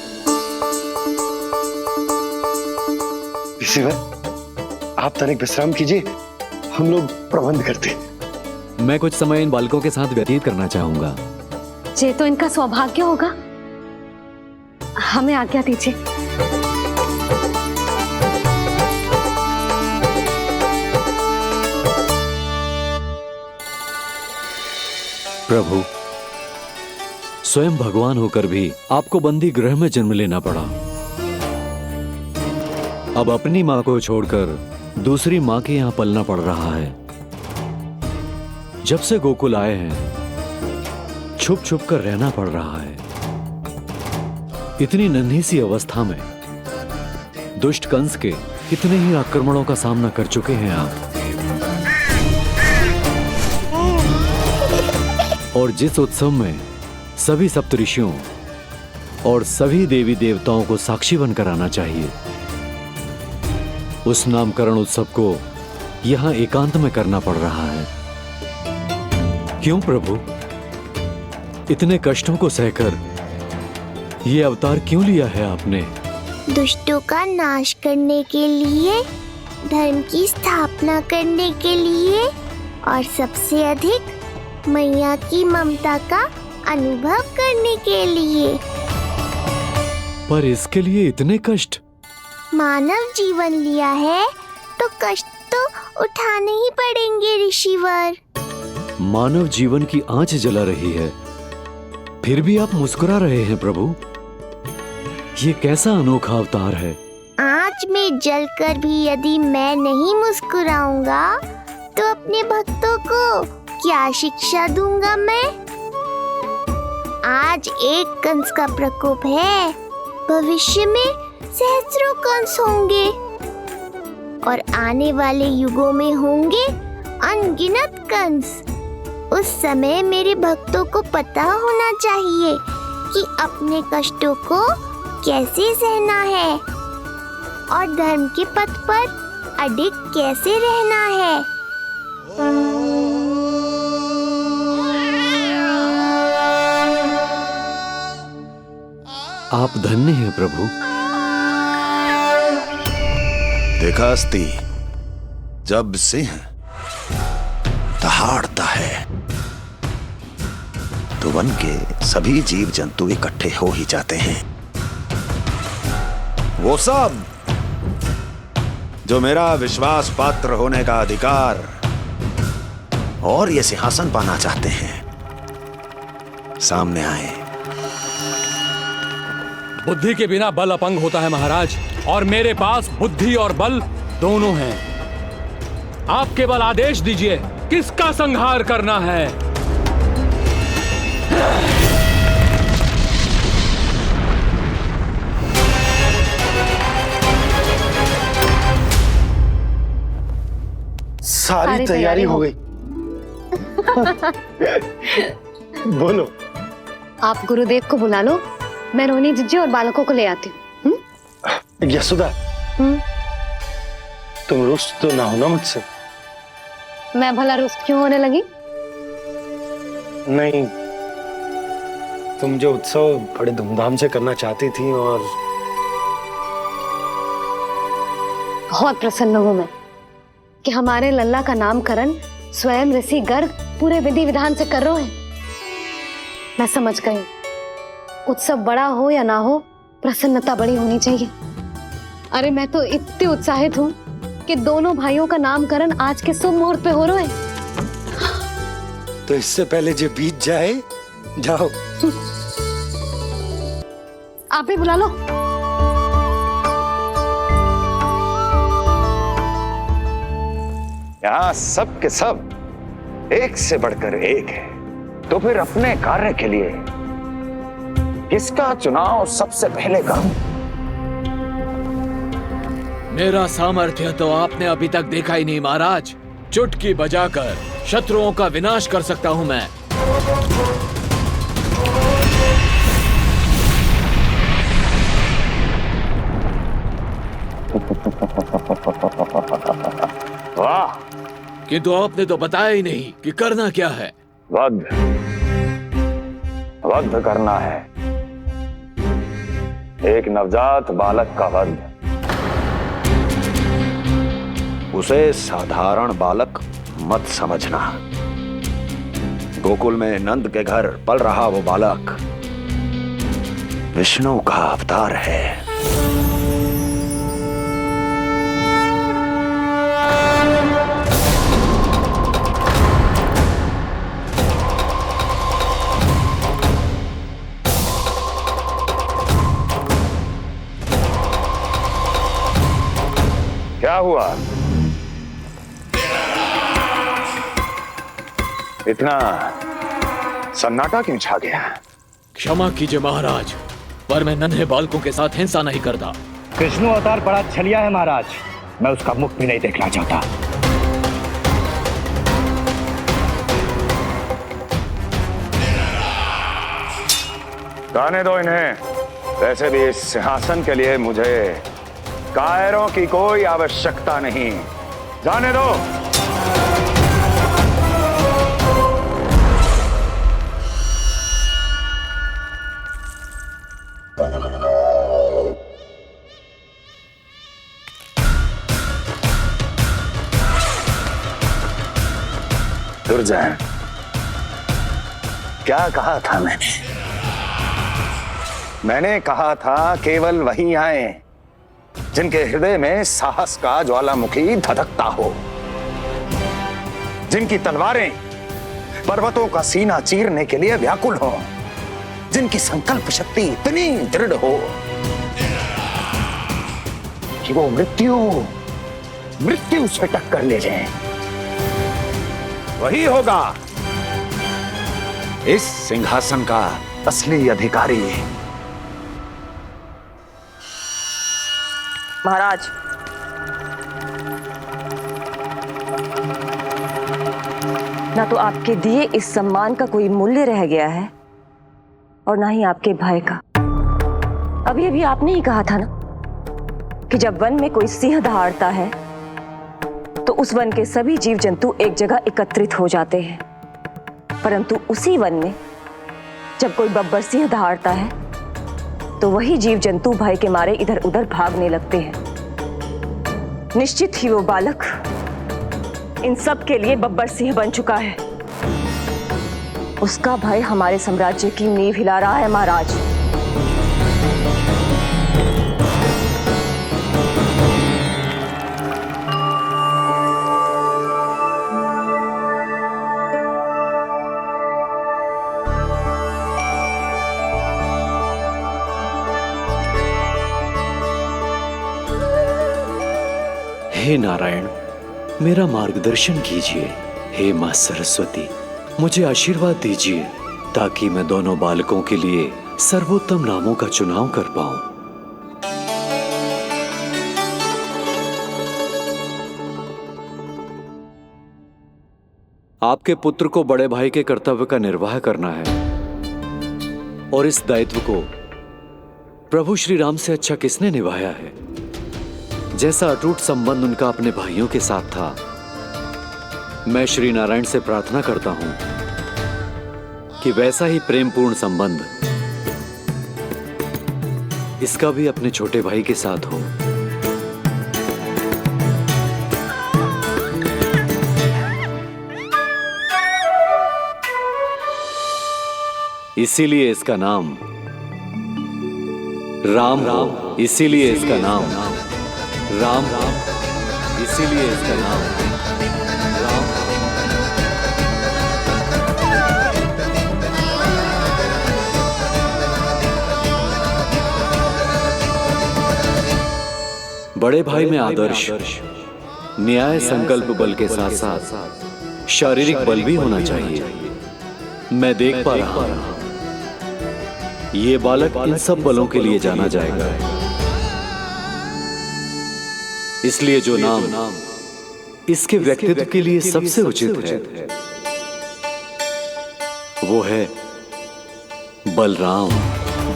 ऋषिवर, आप तनिक विश्राम कीजिए, हम लोग प्रबंध करते हैं।
मैं कुछ समय इन बालकों के साथ व्यतीत करना चाहूंगा।
ये तो इनका सौभाग्य होगा। हमें आज्ञा दीजिए।
प्रभु, स्वयं भगवान होकर भी आपको बंदी गृह में जन्म लेना पड़ा। अब अपनी मां को छोड़कर दूसरी मां के यहां पलना पड़ रहा है। जब से गोकुल आए हैं छुप छुप कर रहना पड़ रहा है। इतनी नन्ही सी अवस्था में दुष्ट कंस के कितने ही आक्रमणों का सामना कर चुके हैं आप। और जिस उत्सव में सभी सप्तऋषियों और सभी देवी देवताओं को साक्षी बनकर आना चाहिए, उस नामकरण उत्सव को यहां एकांत में करना पड़ रहा है। क्यों प्रभु, इतने कष्टों को सहकर ये अवतार क्यों लिया है आपने?
दुष्टों का नाश करने के लिए, धर्म की स्थापना करने के लिए और सबसे अधिक मैया की ममता का अनुभव करने के लिए।
पर इसके लिए इतने कष्ट?
मानव जीवन लिया है तो कष्ट तो उठाने ही पड़ेंगे ऋषिवर।
मानव जीवन की आंच जला रही है, फिर भी आप मुस्कुरा रहे हैं प्रभु। ये कैसा अनोखा अवतार है?
आंच में जलकर भी यदि मैं नहीं मुस्कुराऊंगा तो अपने भक्तों को क्या शिक्षा दूंगा मैं? आज एक कंस का प्रकोप है, भविष्य में सहस्रों कंस होंगे और आने वाले युगों में होंगे अनगिनत कंस। उस समय मेरे भक्तों को पता होना चाहिए कि अपने कष्टों को कैसे सहना है और धर्म के पथ पर अडिग कैसे रहना है।
आप धन्य हैं प्रभु।
देखा अस्ति, जब सिंह दहाड़ता है तो वन के सभी जीव जंतु इकट्ठे हो ही जाते हैं। वो सब जो मेरा विश्वास पात्र होने का अधिकार और ये सिंहासन पाना चाहते हैं, सामने आए।
बुद्धि के बिना बल अपंग होता है महाराज, और मेरे पास बुद्धि और बल दोनों हैं। आप केवल आदेश दीजिए किसका संहार करना है।
सारी तैयारी हो गई। बोलो।
आप गुरुदेव को बुला लो, मैं रोहिणी जीजी और बालकों को ले आती हूँ।
यशोदा, तुम रुष्ट तो ना होना मुझसे?
मैं भला रुष्ट क्यों होने लगी?
नहीं, तुम जो उत्सव बड़े धूमधाम से करना चाहती थी और
बहुत प्रसन्न हूँ मैं कि हमारे लल्ला का नामकरण स्वयं ऋषि गर्ग पूरे विधि विधान से कर रहे हैं। मैं समझ गई, उत्सव बड़ा हो या ना हो, प्रसन्नता बड़ी होनी चाहिए। अरे मैं तो इतनी उत्साहित हूँ कि दोनों भाइयों का नामकरण आज के शुभ मुहूर्त पे हो रहा है।
तो इससे पहले जो बीत जाए, जाओ।
आप ही बुला लो।
यहाँ सब के सब एक से बढ़कर एक है, तो फिर अपने कार्य के लिए किसका चुनाव सबसे पहले करूं?
मेरा सामर्थ्य तो आपने अभी तक देखा ही नहीं महाराज।
चुटकी बजाकर शत्रुओं का विनाश कर सकता हूं मैं।
वाह!
किंतु आपने तो बताया ही नहीं कि करना क्या है।
वध करना है, एक नवजात बालक का वध।
उसे साधारण बालक मत समझना। गोकुल में नंद के घर पल रहा वो बालक विष्णु का अवतार है।
क्या हुआ? इतना सन्नाटा क्यों छा गया?
क्षमा कीजिए महाराज, पर मैं नन्हे बालकों के साथ हिंसा नहीं करता।
विष्णु अवतार बड़ा छलिया है महाराज, मैं उसका मुख भी नहीं देखना चाहता। जाने दो इन्हें। वैसे भी इस सिंहासन के लिए मुझे कायरों की कोई आवश्यकता नहीं। जाने दो। दुर्जय, क्या कहा था मैंने कहा था केवल वही आए जिनके हृदय में साहस का ज्वालामुखी धधकता हो, जिनकी तलवारें पर्वतों का सीना चीरने के लिए व्याकुल हो, जिनकी संकल्प शक्ति इतनी दृढ़ हो कि वो मृत्यु से टक्कर ले जाएं। वही होगा इस सिंहासन का असली अधिकारी।
महाराज, ना तो आपके दिए इस सम्मान का कोई मूल्य रह गया है और ना ही आपके भय का। अभी अभी आपने ही कहा था ना कि जब वन में कोई सिंह दहाड़ता है तो उस वन के सभी जीव जंतु एक जगह एकत्रित हो जाते हैं, परंतु उसी वन में जब कोई बब्बर सिंह दहाड़ता है तो वही जीव जंतु भय के मारे इधर उधर भागने लगते हैं। निश्चित ही वो बालक इन सब के लिए बब्बर सिंह बन चुका है। उसका भय हमारे साम्राज्य की नींव हिला रहा है महाराज।
हे नारायण, मेरा मार्गदर्शन कीजिए। हे मां सरस्वती, मुझे आशीर्वाद दीजिए ताकि मैं दोनों बालकों के लिए सर्वोत्तम नामों का चुनाव कर पाऊं। आपके पुत्र को बड़े भाई के कर्तव्य का निर्वाह करना है और इस दायित्व को प्रभु श्री राम से अच्छा किसने निभाया है? जैसा अटूट संबंध उनका अपने भाइयों के साथ था, मैं श्री नारायण से प्रार्थना करता हूं कि वैसा ही प्रेमपूर्ण संबंध इसका भी अपने छोटे भाई के साथ हो। इसीलिए इसका नाम राम हो। इसीलिए इसका नाम राम, इसीलिए इसका नाम राम। बड़े भाई में आदर्श, न्याय, संकल्प बल के साथ साथ शारीरिक बल भी होना चाहिए। मैं देख पा रहा हूं ये बालक इन सब बलों के लिए जाना जाएगा। इसलिए जो नाम इसके व्यक्तित्व के लिए सबसे उचित है वो है बलराम।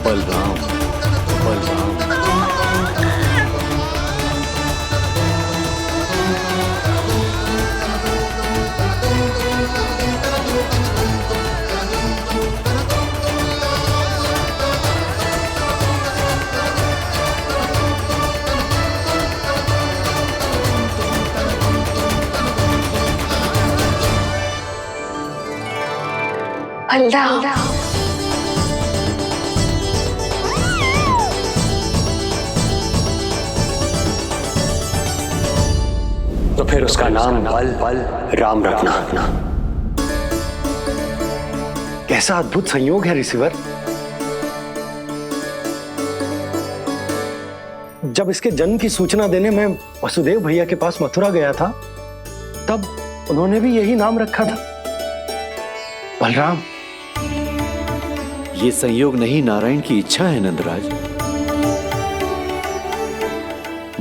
बलराम बलराम।
बलराम।
तो फिर उसका नाम बल राम रखना। कैसा अद्भुत संयोग है रिसीवर। जब इसके जन्म की सूचना देने में वसुदेव भैया के पास मथुरा गया था तब उन्होंने भी यही नाम रखा था, बलराम।
ये संयोग नहीं, नारायण की इच्छा है नंदराज।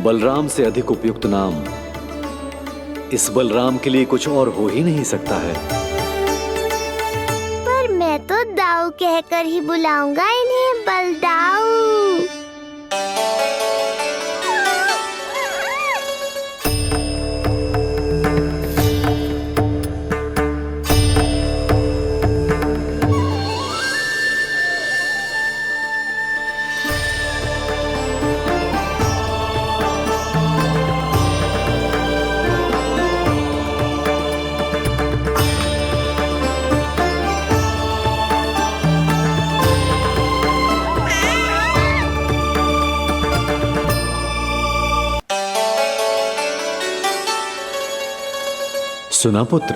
बलराम से अधिक उपयुक्त नाम इस बलराम के लिए कुछ और हो ही नहीं सकता है।
पर मैं तो दाऊ कहकर ही बुलाऊंगा इन्हें, बलदाऊ।
सुना पुत्र,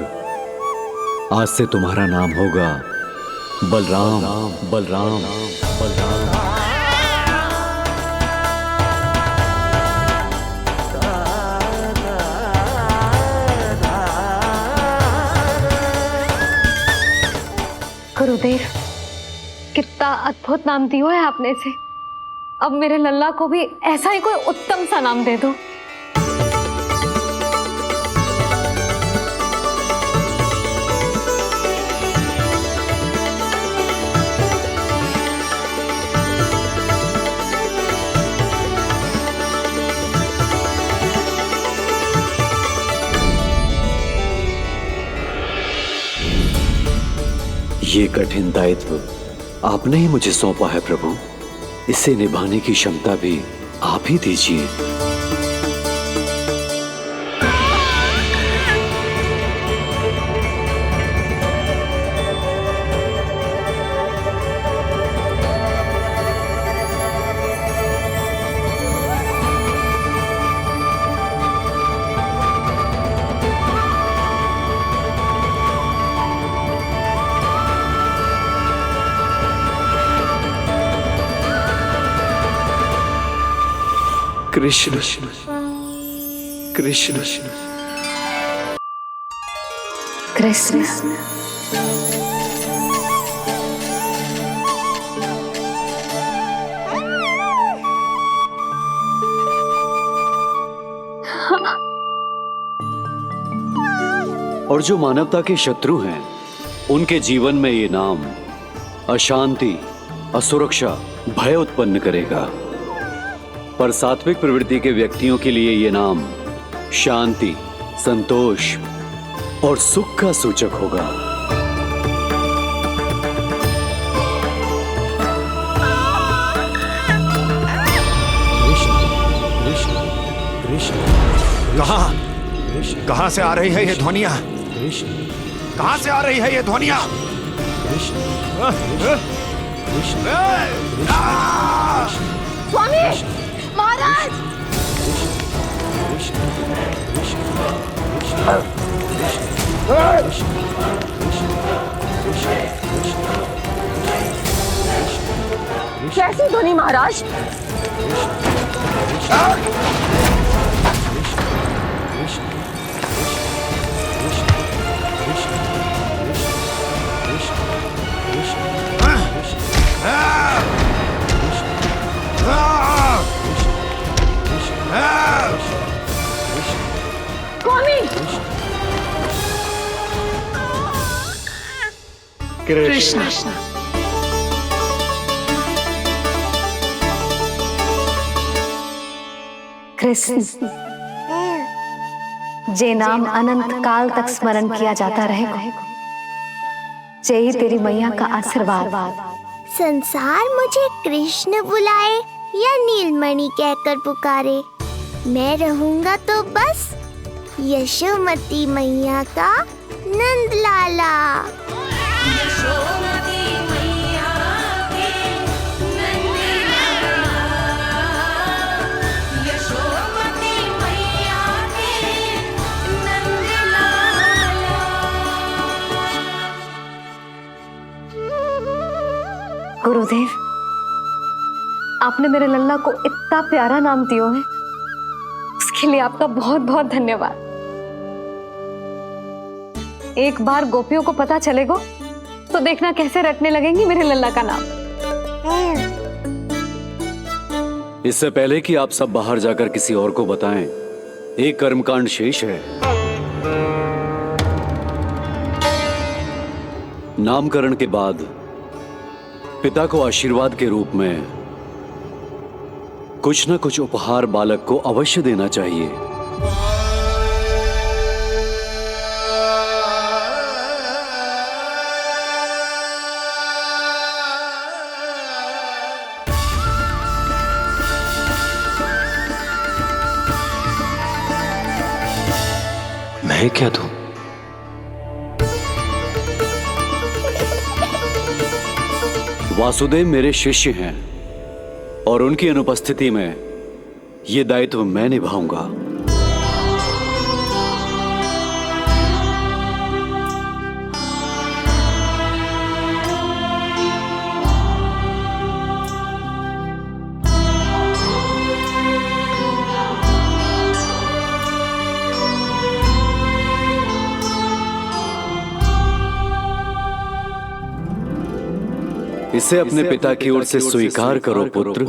आज से तुम्हारा नाम होगा बलराम। बलराम बलराम।
गुरुदेव, कितना अद्भुत नाम दियो है आपने इसे। अब मेरे लल्ला को भी ऐसा ही कोई उत्तम सा नाम दे दो।
ये कठिन दायित्व आपने ही मुझे सौंपा है प्रभु। इसे निभाने की क्षमता भी आप ही दीजिए। कृष्ण कृष्ण
कृष्ण।
और जो मानवता के शत्रु हैं उनके जीवन में ये नाम अशांति, असुरक्षा, भय उत्पन्न करेगा। पर सात्विक प्रवृत्ति के व्यक्तियों के लिए ये नाम शांति, संतोष और सुख का सूचक होगा।
कहां से आ रही है ये ध्वनियां? कहां से आ रही है ये ध्वनियां?
स्वामी, महाराज।
कैसी ध्वनि महाराज?
स्वामी, कृष्ण।
कृष्ण, जे नाम अनंत काल तक स्मरण किया जाता रहेगा, जय तेरी मैया का आशीर्वाद।
संसार मुझे कृष्ण बुलाए या नीलमणि कहकर पुकारे, मैं रहूंगा तो बस यशोमती मैया का नंद लाला।
गुरुदेव, आपने मेरे लल्ला को इतना प्यारा नाम दिया है, उसके लिए आपका बहुत बहुत धन्यवाद। एक बार गोपियों को पता चलेगा तो देखना कैसे रटने लगेंगी मेरे लल्ला का नाम।
इससे पहले कि आप सब बाहर जाकर किसी और को बताएं, एक कर्मकांड शेष है। नामकरण के बाद पिता को आशीर्वाद के रूप में कुछ न कुछ उपहार बालक को अवश्य देना चाहिए।
मैं क्या दूं?
वासुदेव मेरे शिष्य हैं और उनकी अनुपस्थिति में यह दायित्व मैं निभाऊंगा। इसे अपने पिता की ओर से स्वीकार करो पुत्र।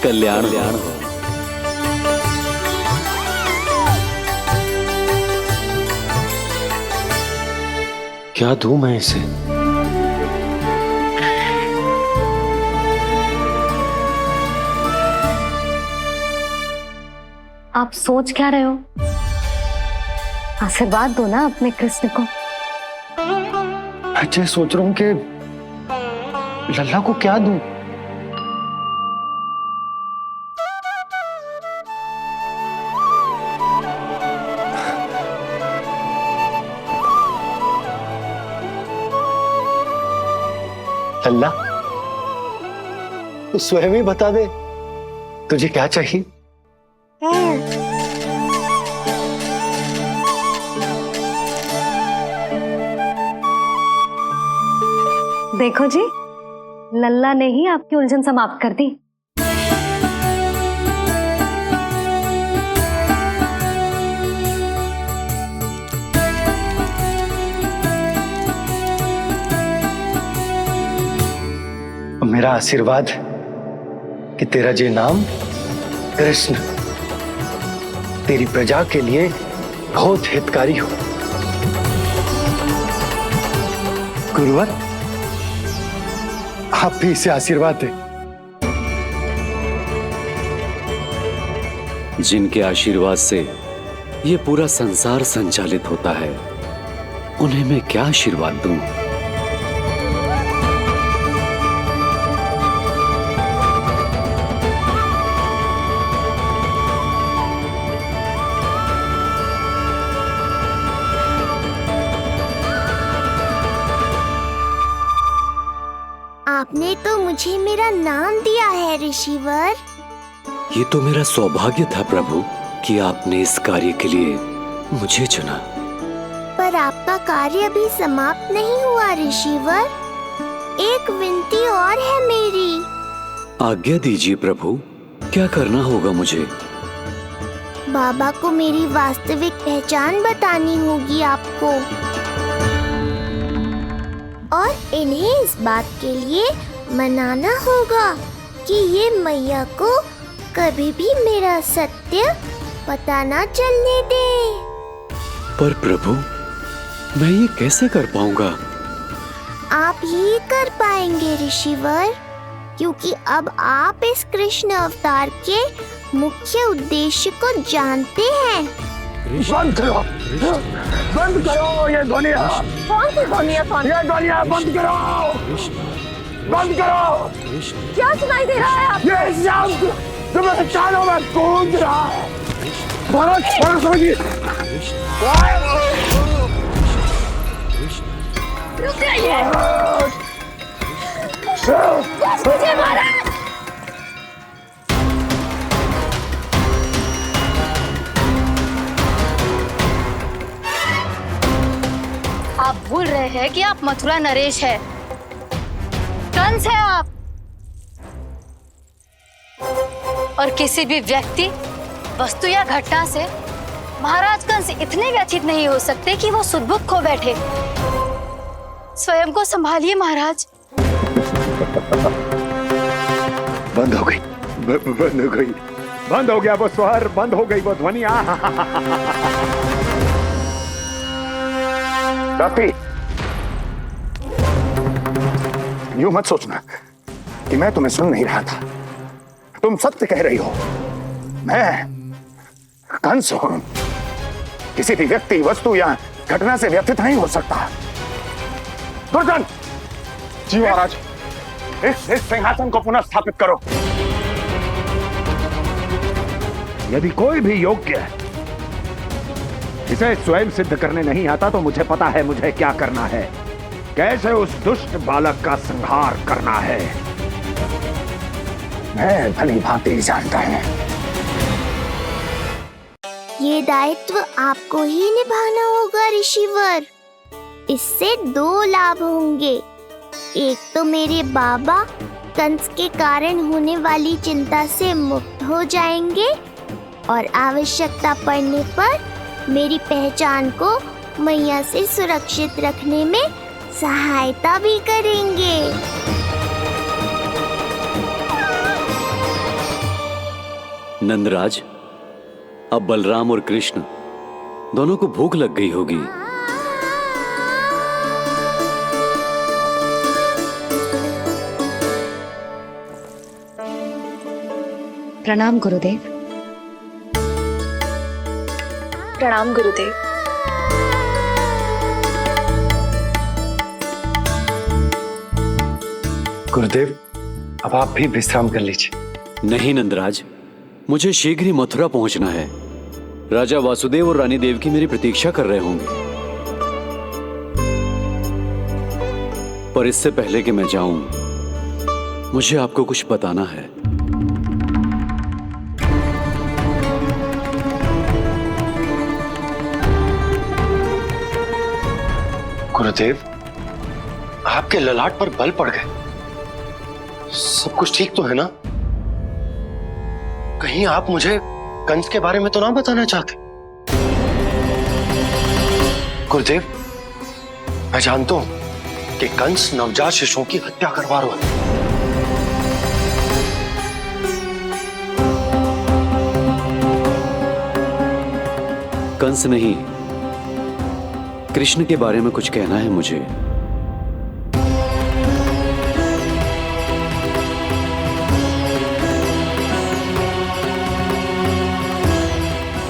कल्याण हो।
क्या दूं मैं इसे?
आप सोच क्या रहे हो? आशीर्वाद दो ना अपने कृष्ण को।
अच्छा, सोच रहा हूं कि लल्ला को क्या दूं? लल्ला, तू स्वयं ही बता दे, तुझे क्या चाहिए?
देखो जी, लल्ला ने ही आपकी उलझन समाप्त कर दी।
मेरा आशीर्वाद कि तेरा जे नाम कृष्ण तेरी प्रजा के लिए बहुत हितकारी हो। गुरुवर, आप भी इसे आशीर्वाद दें।
जिनके आशीर्वाद से ये पूरा संसार संचालित होता है, उन्हें मैं क्या आशीर्वाद दूं?
आपने तो मुझे मेरा नाम दिया है ऋषिवर।
ये तो मेरा सौभाग्य था प्रभु कि आपने इस कार्य के लिए मुझे चुना।
पर आपका कार्य अभी समाप्त नहीं हुआ ऋषिवर। एक विनती और है मेरी।
आज्ञा दीजिए प्रभु, क्या करना होगा मुझे?
बाबा को मेरी वास्तविक पहचान बतानी होगी आपको, और इन्हें इस बात के लिए मनाना होगा कि ये मैया को कभी भी मेरा सत्य पता ना चलने दे।
पर प्रभु, मैं ये कैसे कर पाऊंगा?
आप ही कर पाएंगे ऋषिवर, क्योंकि अब आप इस कृष्ण अवतार के मुख्य उद्देश्य को जानते हैं।
बंद करो, बंद करो ये ध्वनिया।
कौन सी ध्वनिया?
ये ध्वनिया बंद करो, बंद करो।
क्या सुनाई दे रहा है आप?
ये शब्द जो मेरे कानों में गूंज रहा है। भारत समझिए।
रुक जाइए। मुझे महाराज।
आप भूल रहे हैं कि आप मथुरा नरेश है, कंस है आप। और किसी भी व्यक्ति, वस्तु या घटना से महाराज कंस इतने व्यथित नहीं हो सकते कि वो सुदबुद्ध खो बैठे। स्वयं को संभालिए महाराज।
बंद हो गई, बंद हो गई, बंद हो गया वो स्वर, बंद हो गई वो ध्वनिया। रात्रि, यूं मत सोचना कि मैं तुम्हें सुन नहीं रहा था। तुम सत्य कह रही हो। मैं कंस हूं। किसी भी व्यक्ति, वस्तु या घटना से व्यथित नहीं हो सकता। दुर्जन!
जी महाराज।
इस सिंहासन को पुनः स्थापित करो। यदि कोई भी योग्य इसे स्वयं सिद्ध करने नहीं आता तो मुझे पता है मुझे क्या करना है, कैसे उस दुष्ट बालक का संहार करना है। मैं भली भांति जानता हूं।
ये दायित्व आपको ही निभाना होगा ऋषिवर। इससे 2 लाभ होंगे। एक तो मेरे बाबा कंस के कारण होने वाली चिंता से मुक्त हो जाएंगे और आवश्यकता पड़ने पर मेरी पहचान को मैया से सुरक्षित रखने में सहायता भी करेंगे।
नंदराज, अब बलराम और कृष्ण दोनों को भूख लग गई होगी।
प्रणाम गुरुदेव।
प्रणाम गुरुदेव।
गुरुदेव, अब आप भी विश्राम कर लीजिए।
नहीं नंदराज, मुझे शीघ्र ही मथुरा पहुंचना है। राजा वासुदेव और रानी देवकी मेरी प्रतीक्षा कर रहे होंगे। पर इससे पहले कि मैं जाऊं, मुझे आपको कुछ बताना है।
गुरुदेव, आपके ललाट पर बल पड़ गए। सब कुछ ठीक तो है ना? कहीं आप मुझे कंस के बारे में तो ना बताना चाहते? गुरुदेव, मैं जानता हूं कि कंस नवजात शिशुओं की हत्या करवा रहा है।
कंस नहीं, कृष्ण के बारे में कुछ कहना है मुझे।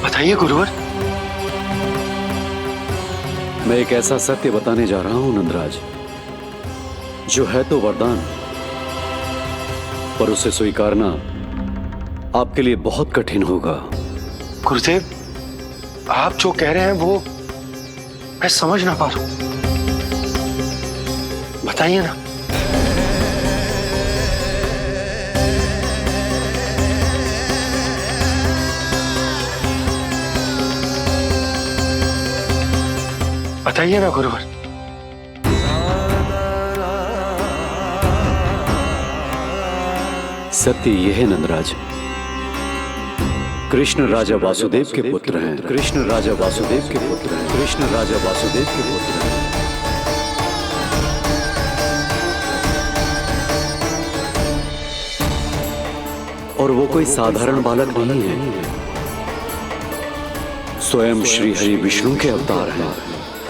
बताइए गुरुवर।
मैं एक ऐसा सत्य बताने जा रहा हूं नंदराज, जो है तो वरदान, पर उसे स्वीकारना आपके लिए बहुत कठिन होगा।
गुरुदेव, आप जो कह रहे हैं वो मैं समझ ना पा रहा हूं। बताइए ना। बताइए ना गुरुवर।
सत्य यह है नंदराज, कृष्ण राजा वासुदेव के पुत्र हैं। कृष्ण राजा वासुदेव के पुत्र हैं। कृष्ण राजा वासुदेव के पुत्र हैं। और वो कोई साधारण बालक नहीं है। स्वयं श्री हरि विष्णु के अवतार हैं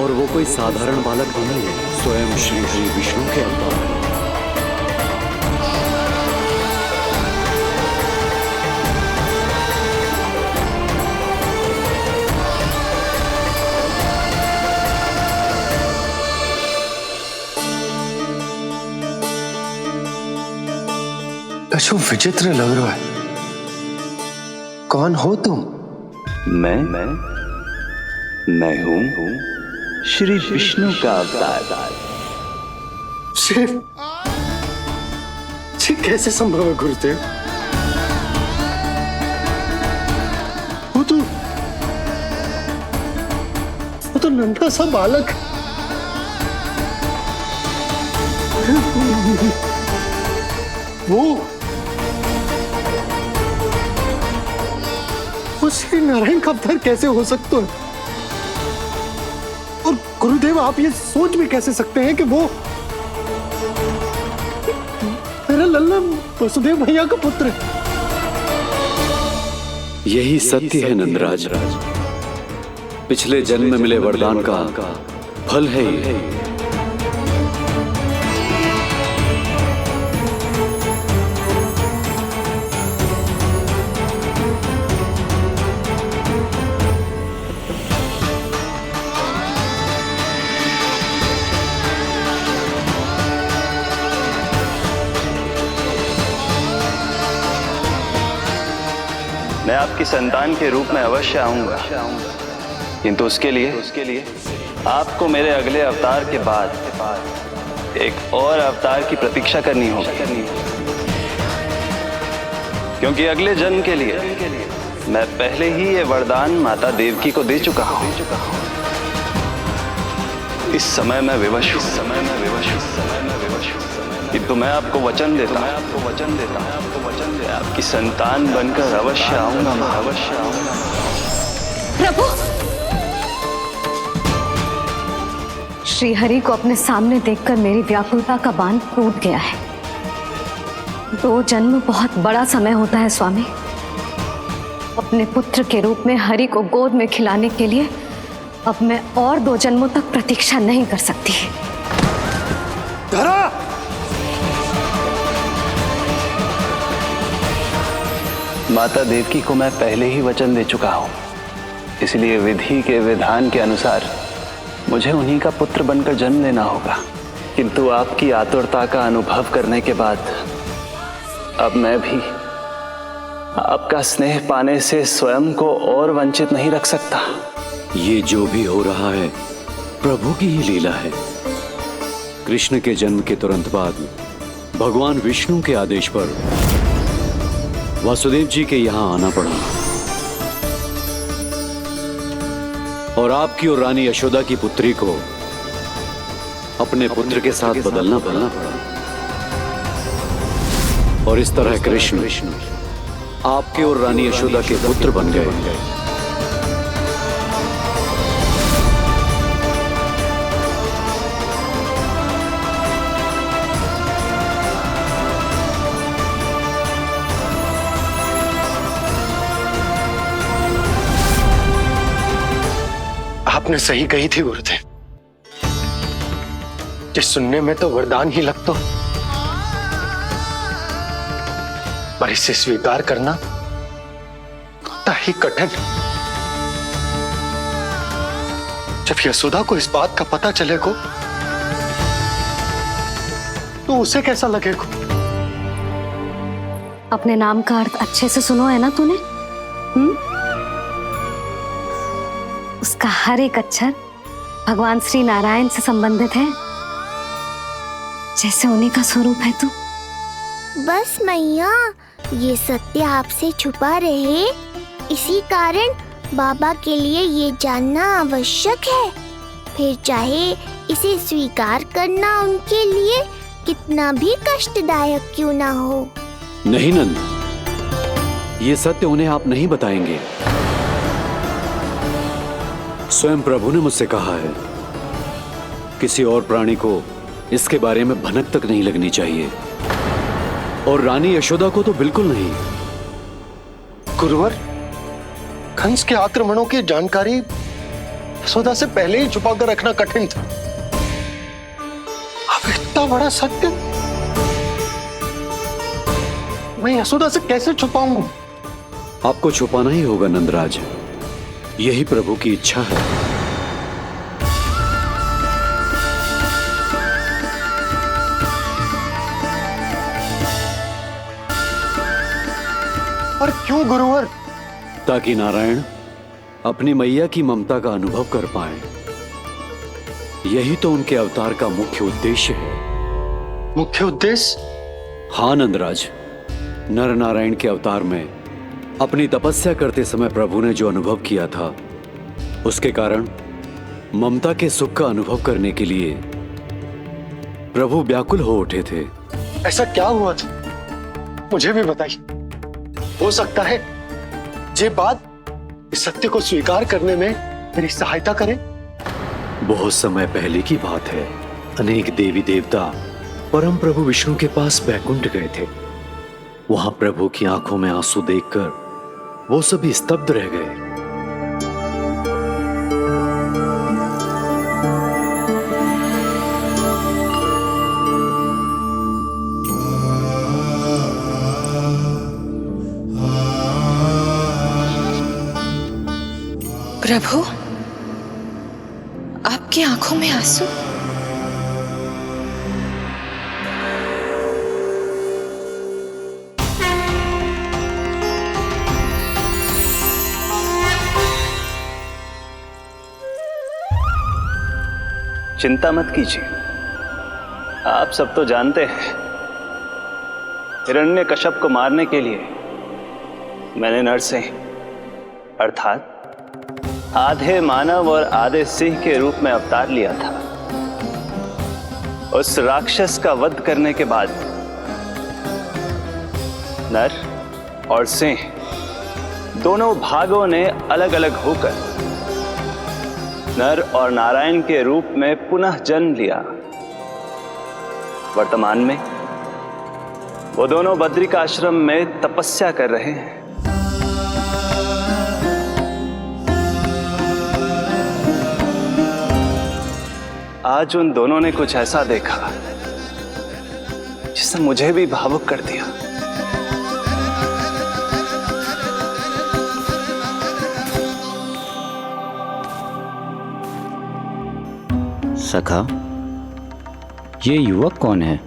और वो कोई साधारण बालक नहीं है। स्वयं श्री हरि विष्णु के अवतार हैं।
कछु विचित्र लग रहा है। कौन हो तुम?
मैं हूं श्री विष्णु का अवतार।
शिव, ये कैसे संभव है गुरुदेव? वो तो नन्हा सा बालक। वो श्री नारायण का अवतार कैसे हो सकता है? और गुरुदेव, आप ये सोच भी कैसे सकते हैं कि वो मेरा लल्ला वसुदेव भैया का पुत्र है?
यही सत्य है नंदराज। पिछले जन्म में मिले वरदान का फल है ये।
मैं आपकी संतान के रूप में अवश्य आऊंगा, किंतु उसके लिए आपको मेरे अगले अवतार के बाद एक और अवतार की प्रतीक्षा करनी होगी, क्योंकि अगले जन्म के लिए मैं पहले ही ये वरदान माता देवकी को दे चुका हूं। इस समय मैं विवश हूं, किंतु मैं आपको वचन देता हूं, आपकी संतान बनकर अवश्य आऊंगा, मैं अवश्य आऊंगा।
प्रभु, श्री हरि को अपने सामने देखकर मेरी व्याकुलता का बांध टूट गया है। 2 जन्म बहुत बड़ा समय होता है स्वामी। अपने पुत्र के रूप में हरि को गोद में खिलाने के लिए अब मैं और 2 जन्मों तक प्रतीक्षा नहीं कर सकती।
धरा!
माता देवकी को मैं पहले ही वचन दे चुका हूं, इसलिए विधि के विधान के अनुसार मुझे उन्हीं का पुत्र बनकर जन्म लेना होगा। किंतु आपकी आतुरता का अनुभव करने के बाद अब मैं भी आपका स्नेह पाने से स्वयं को और वंचित नहीं रख सकता।
ये जो भी हो रहा है प्रभु की ही लीला है। कृष्ण के जन्म के तुरंत बाद भगवान विष्णु के आदेश पर वासुदेव जी के यहां आना पड़ा और आपकी और रानी यशोदा की पुत्री को अपने पुत्र के साथ बदलना पड़ा और इस तरह कृष्ण आपके और रानी यशोदा के पुत्र बन गए।
आपने सही कही थी गुरुदेव। जिस सुनने में तो वरदान ही लगता, पर इसे स्वीकार करना उतना ही कठिन। जब यशोदा को इस बात का पता चलेगा तो उसे कैसा लगेगा?
अपने नाम का अर्थ अच्छे से सुनो है ना तूने? उसका हर एक अक्षर भगवान श्री नारायण से संबंधित है, जैसे उन्हीं का स्वरूप है तू।
बस मैया, ये सत्य आपसे छुपा रहे, इसी कारण बाबा के लिए ये जानना आवश्यक है। फिर चाहे इसे स्वीकार करना उनके लिए कितना भी कष्टदायक क्यों ना हो।
नहीं नंद, ये सत्य उन्हें आप नहीं बताएंगे। स्वयं प्रभु ने मुझसे कहा है किसी और प्राणी को इसके बारे में भनक तक नहीं लगनी चाहिए, और रानी यशोदा को तो बिल्कुल नहीं।
गुरुवर, कंस के आक्रमणों की जानकारी यशोदा से पहले ही छुपा कर रखना कठिन था। अब इतना बड़ा सत्य मैं यशोदा से कैसे छुपाऊंगा?
आपको छुपाना ही होगा नंदराज, यही प्रभु की इच्छा है।
और क्यों गुरुवर?
ताकि नारायण अपनी मैया की ममता का अनुभव कर पाए। यही तो उनके अवतार का मुख्य उद्देश्य है।
मुख्य उद्देश्य?
हाँ नंदराज, नर नारायण के अवतार में अपनी तपस्या करते समय प्रभु ने जो अनुभव किया था, उसके कारण ममता के सुख का अनुभव करने के लिए प्रभु व्याकुल हो उठे थे।
ऐसा क्या हुआ था, मुझे भी बताइए। हो सकता है ये बात इस सत्य को स्वीकार करने में मेरी सहायता करे।
बहुत समय पहले की बात है। अनेक देवी देवता परम प्रभु विष्णु के पास बैकुंठ गए थे। वहां प्रभु की आंखों में आंसू देखकर वो सभी स्तब्ध रह गए।
प्रभु, आपकी आंखों में आंसू?
चिंता मत कीजिए, आप सब तो जानते हैं हिरण्यकश्यप को मारने के लिए मैंने नरसिंह अर्थात आधे मानव और आधे सिंह के रूप में अवतार लिया था। उस राक्षस का वध करने के बाद नर और सिंह दोनों भागों ने अलग अलग होकर नर और नारायण के रूप में पुनः जन्म लिया। वर्तमान में वो दोनों बद्रिकाश्रम में तपस्या कर रहे हैं। आज उन दोनों ने कुछ ऐसा देखा जिसने मुझे भी भावुक कर दिया।
सखा, ये युवक कौन है?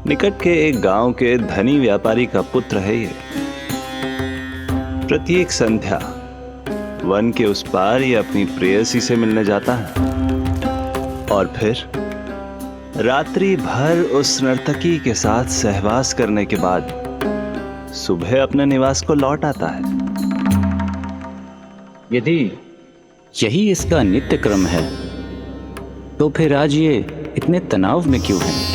निकट के एक गांव के धनी व्यापारी का पुत्र है ये। प्रत्येक संध्या वन के उस पार ये अपनी प्रेयसी से मिलने जाता है और फिर रात्रि भर उस नर्तकी के साथ सहवास करने के बाद सुबह अपने निवास को लौट आता है।
यदि यही इसका नित्य क्रम है तो फिर आज ये इतने तनाव में क्यों है?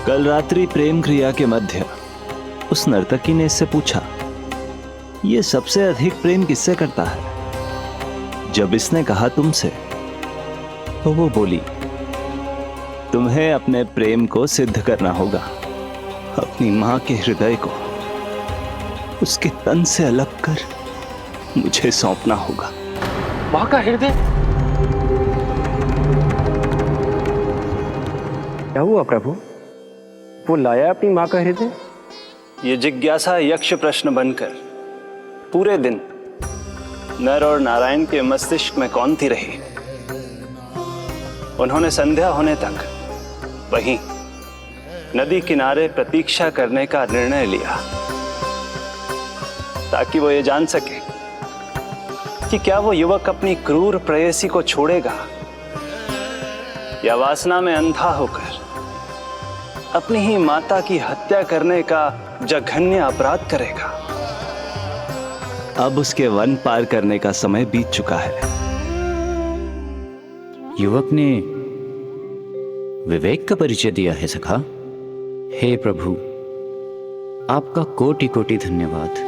कल रात्रि प्रेम क्रिया के मध्य उस नर्तकी ने इससे पूछा, ये सबसे अधिक प्रेम किससे करता है? जब इसने कहा तुमसे, तो वो बोली, तुम्हें अपने प्रेम को सिद्ध करना होगा। अपनी मां के हृदय को उसके तन से अलग कर मुझे सौंपना होगा।
मां का हृदय?
क्या हुआ प्रभु? वो लाया अपनी मां का हृदय?
ये जिज्ञासा यक्ष प्रश्न बनकर पूरे दिन नर और नारायण के मस्तिष्क में कौंधती रही। उन्होंने संध्या होने तक वहीं नदी किनारे प्रतीक्षा करने का निर्णय लिया ताकि वो ये जान सके कि क्या वो युवक अपनी क्रूर प्रेयसी को छोड़ेगा या वासना में अंधा होकर अपनी ही माता की हत्या करने का जघन्य अपराध करेगा। अब उसके वन पार करने का समय बीत चुका है।
युवक ने विवेक का परिचय दिया है सखा। हे प्रभु, आपका कोटि कोटि धन्यवाद।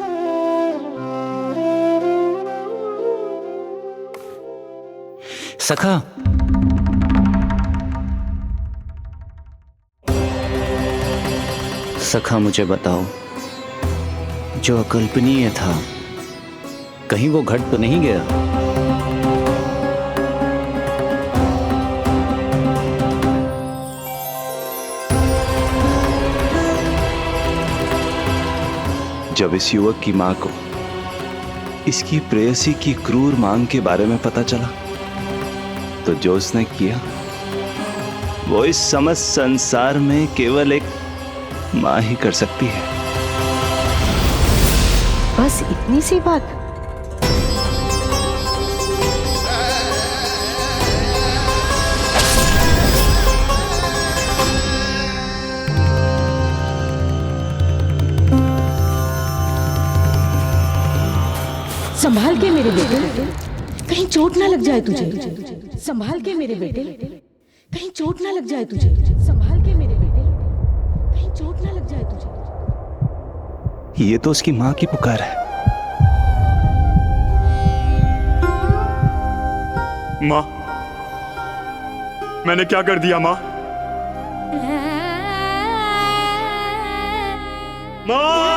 सखा, सखा मुझे बताओ, जो अकल्पनीय था कहीं वो घट तो नहीं गया?
जब इस युवक की मां को इसकी प्रेयसी की क्रूर मांग के बारे में पता चला तो जो उसने किया वो इस समस्त संसार में केवल एक मां ही कर सकती है।
बस इतनी सी बात?
संभाल के मेरे बेटे, कहीं चोट ना लग जाए तुझे। संभाल के मेरे बेटे, कहीं चोट ना लग जाए तुझे। संभाल के मेरे बेटे, कहीं चोट ना लग जाए तुझे।
ये तो उसकी मां की पुकार है।
मां, मैंने क्या कर दिया मां? मां!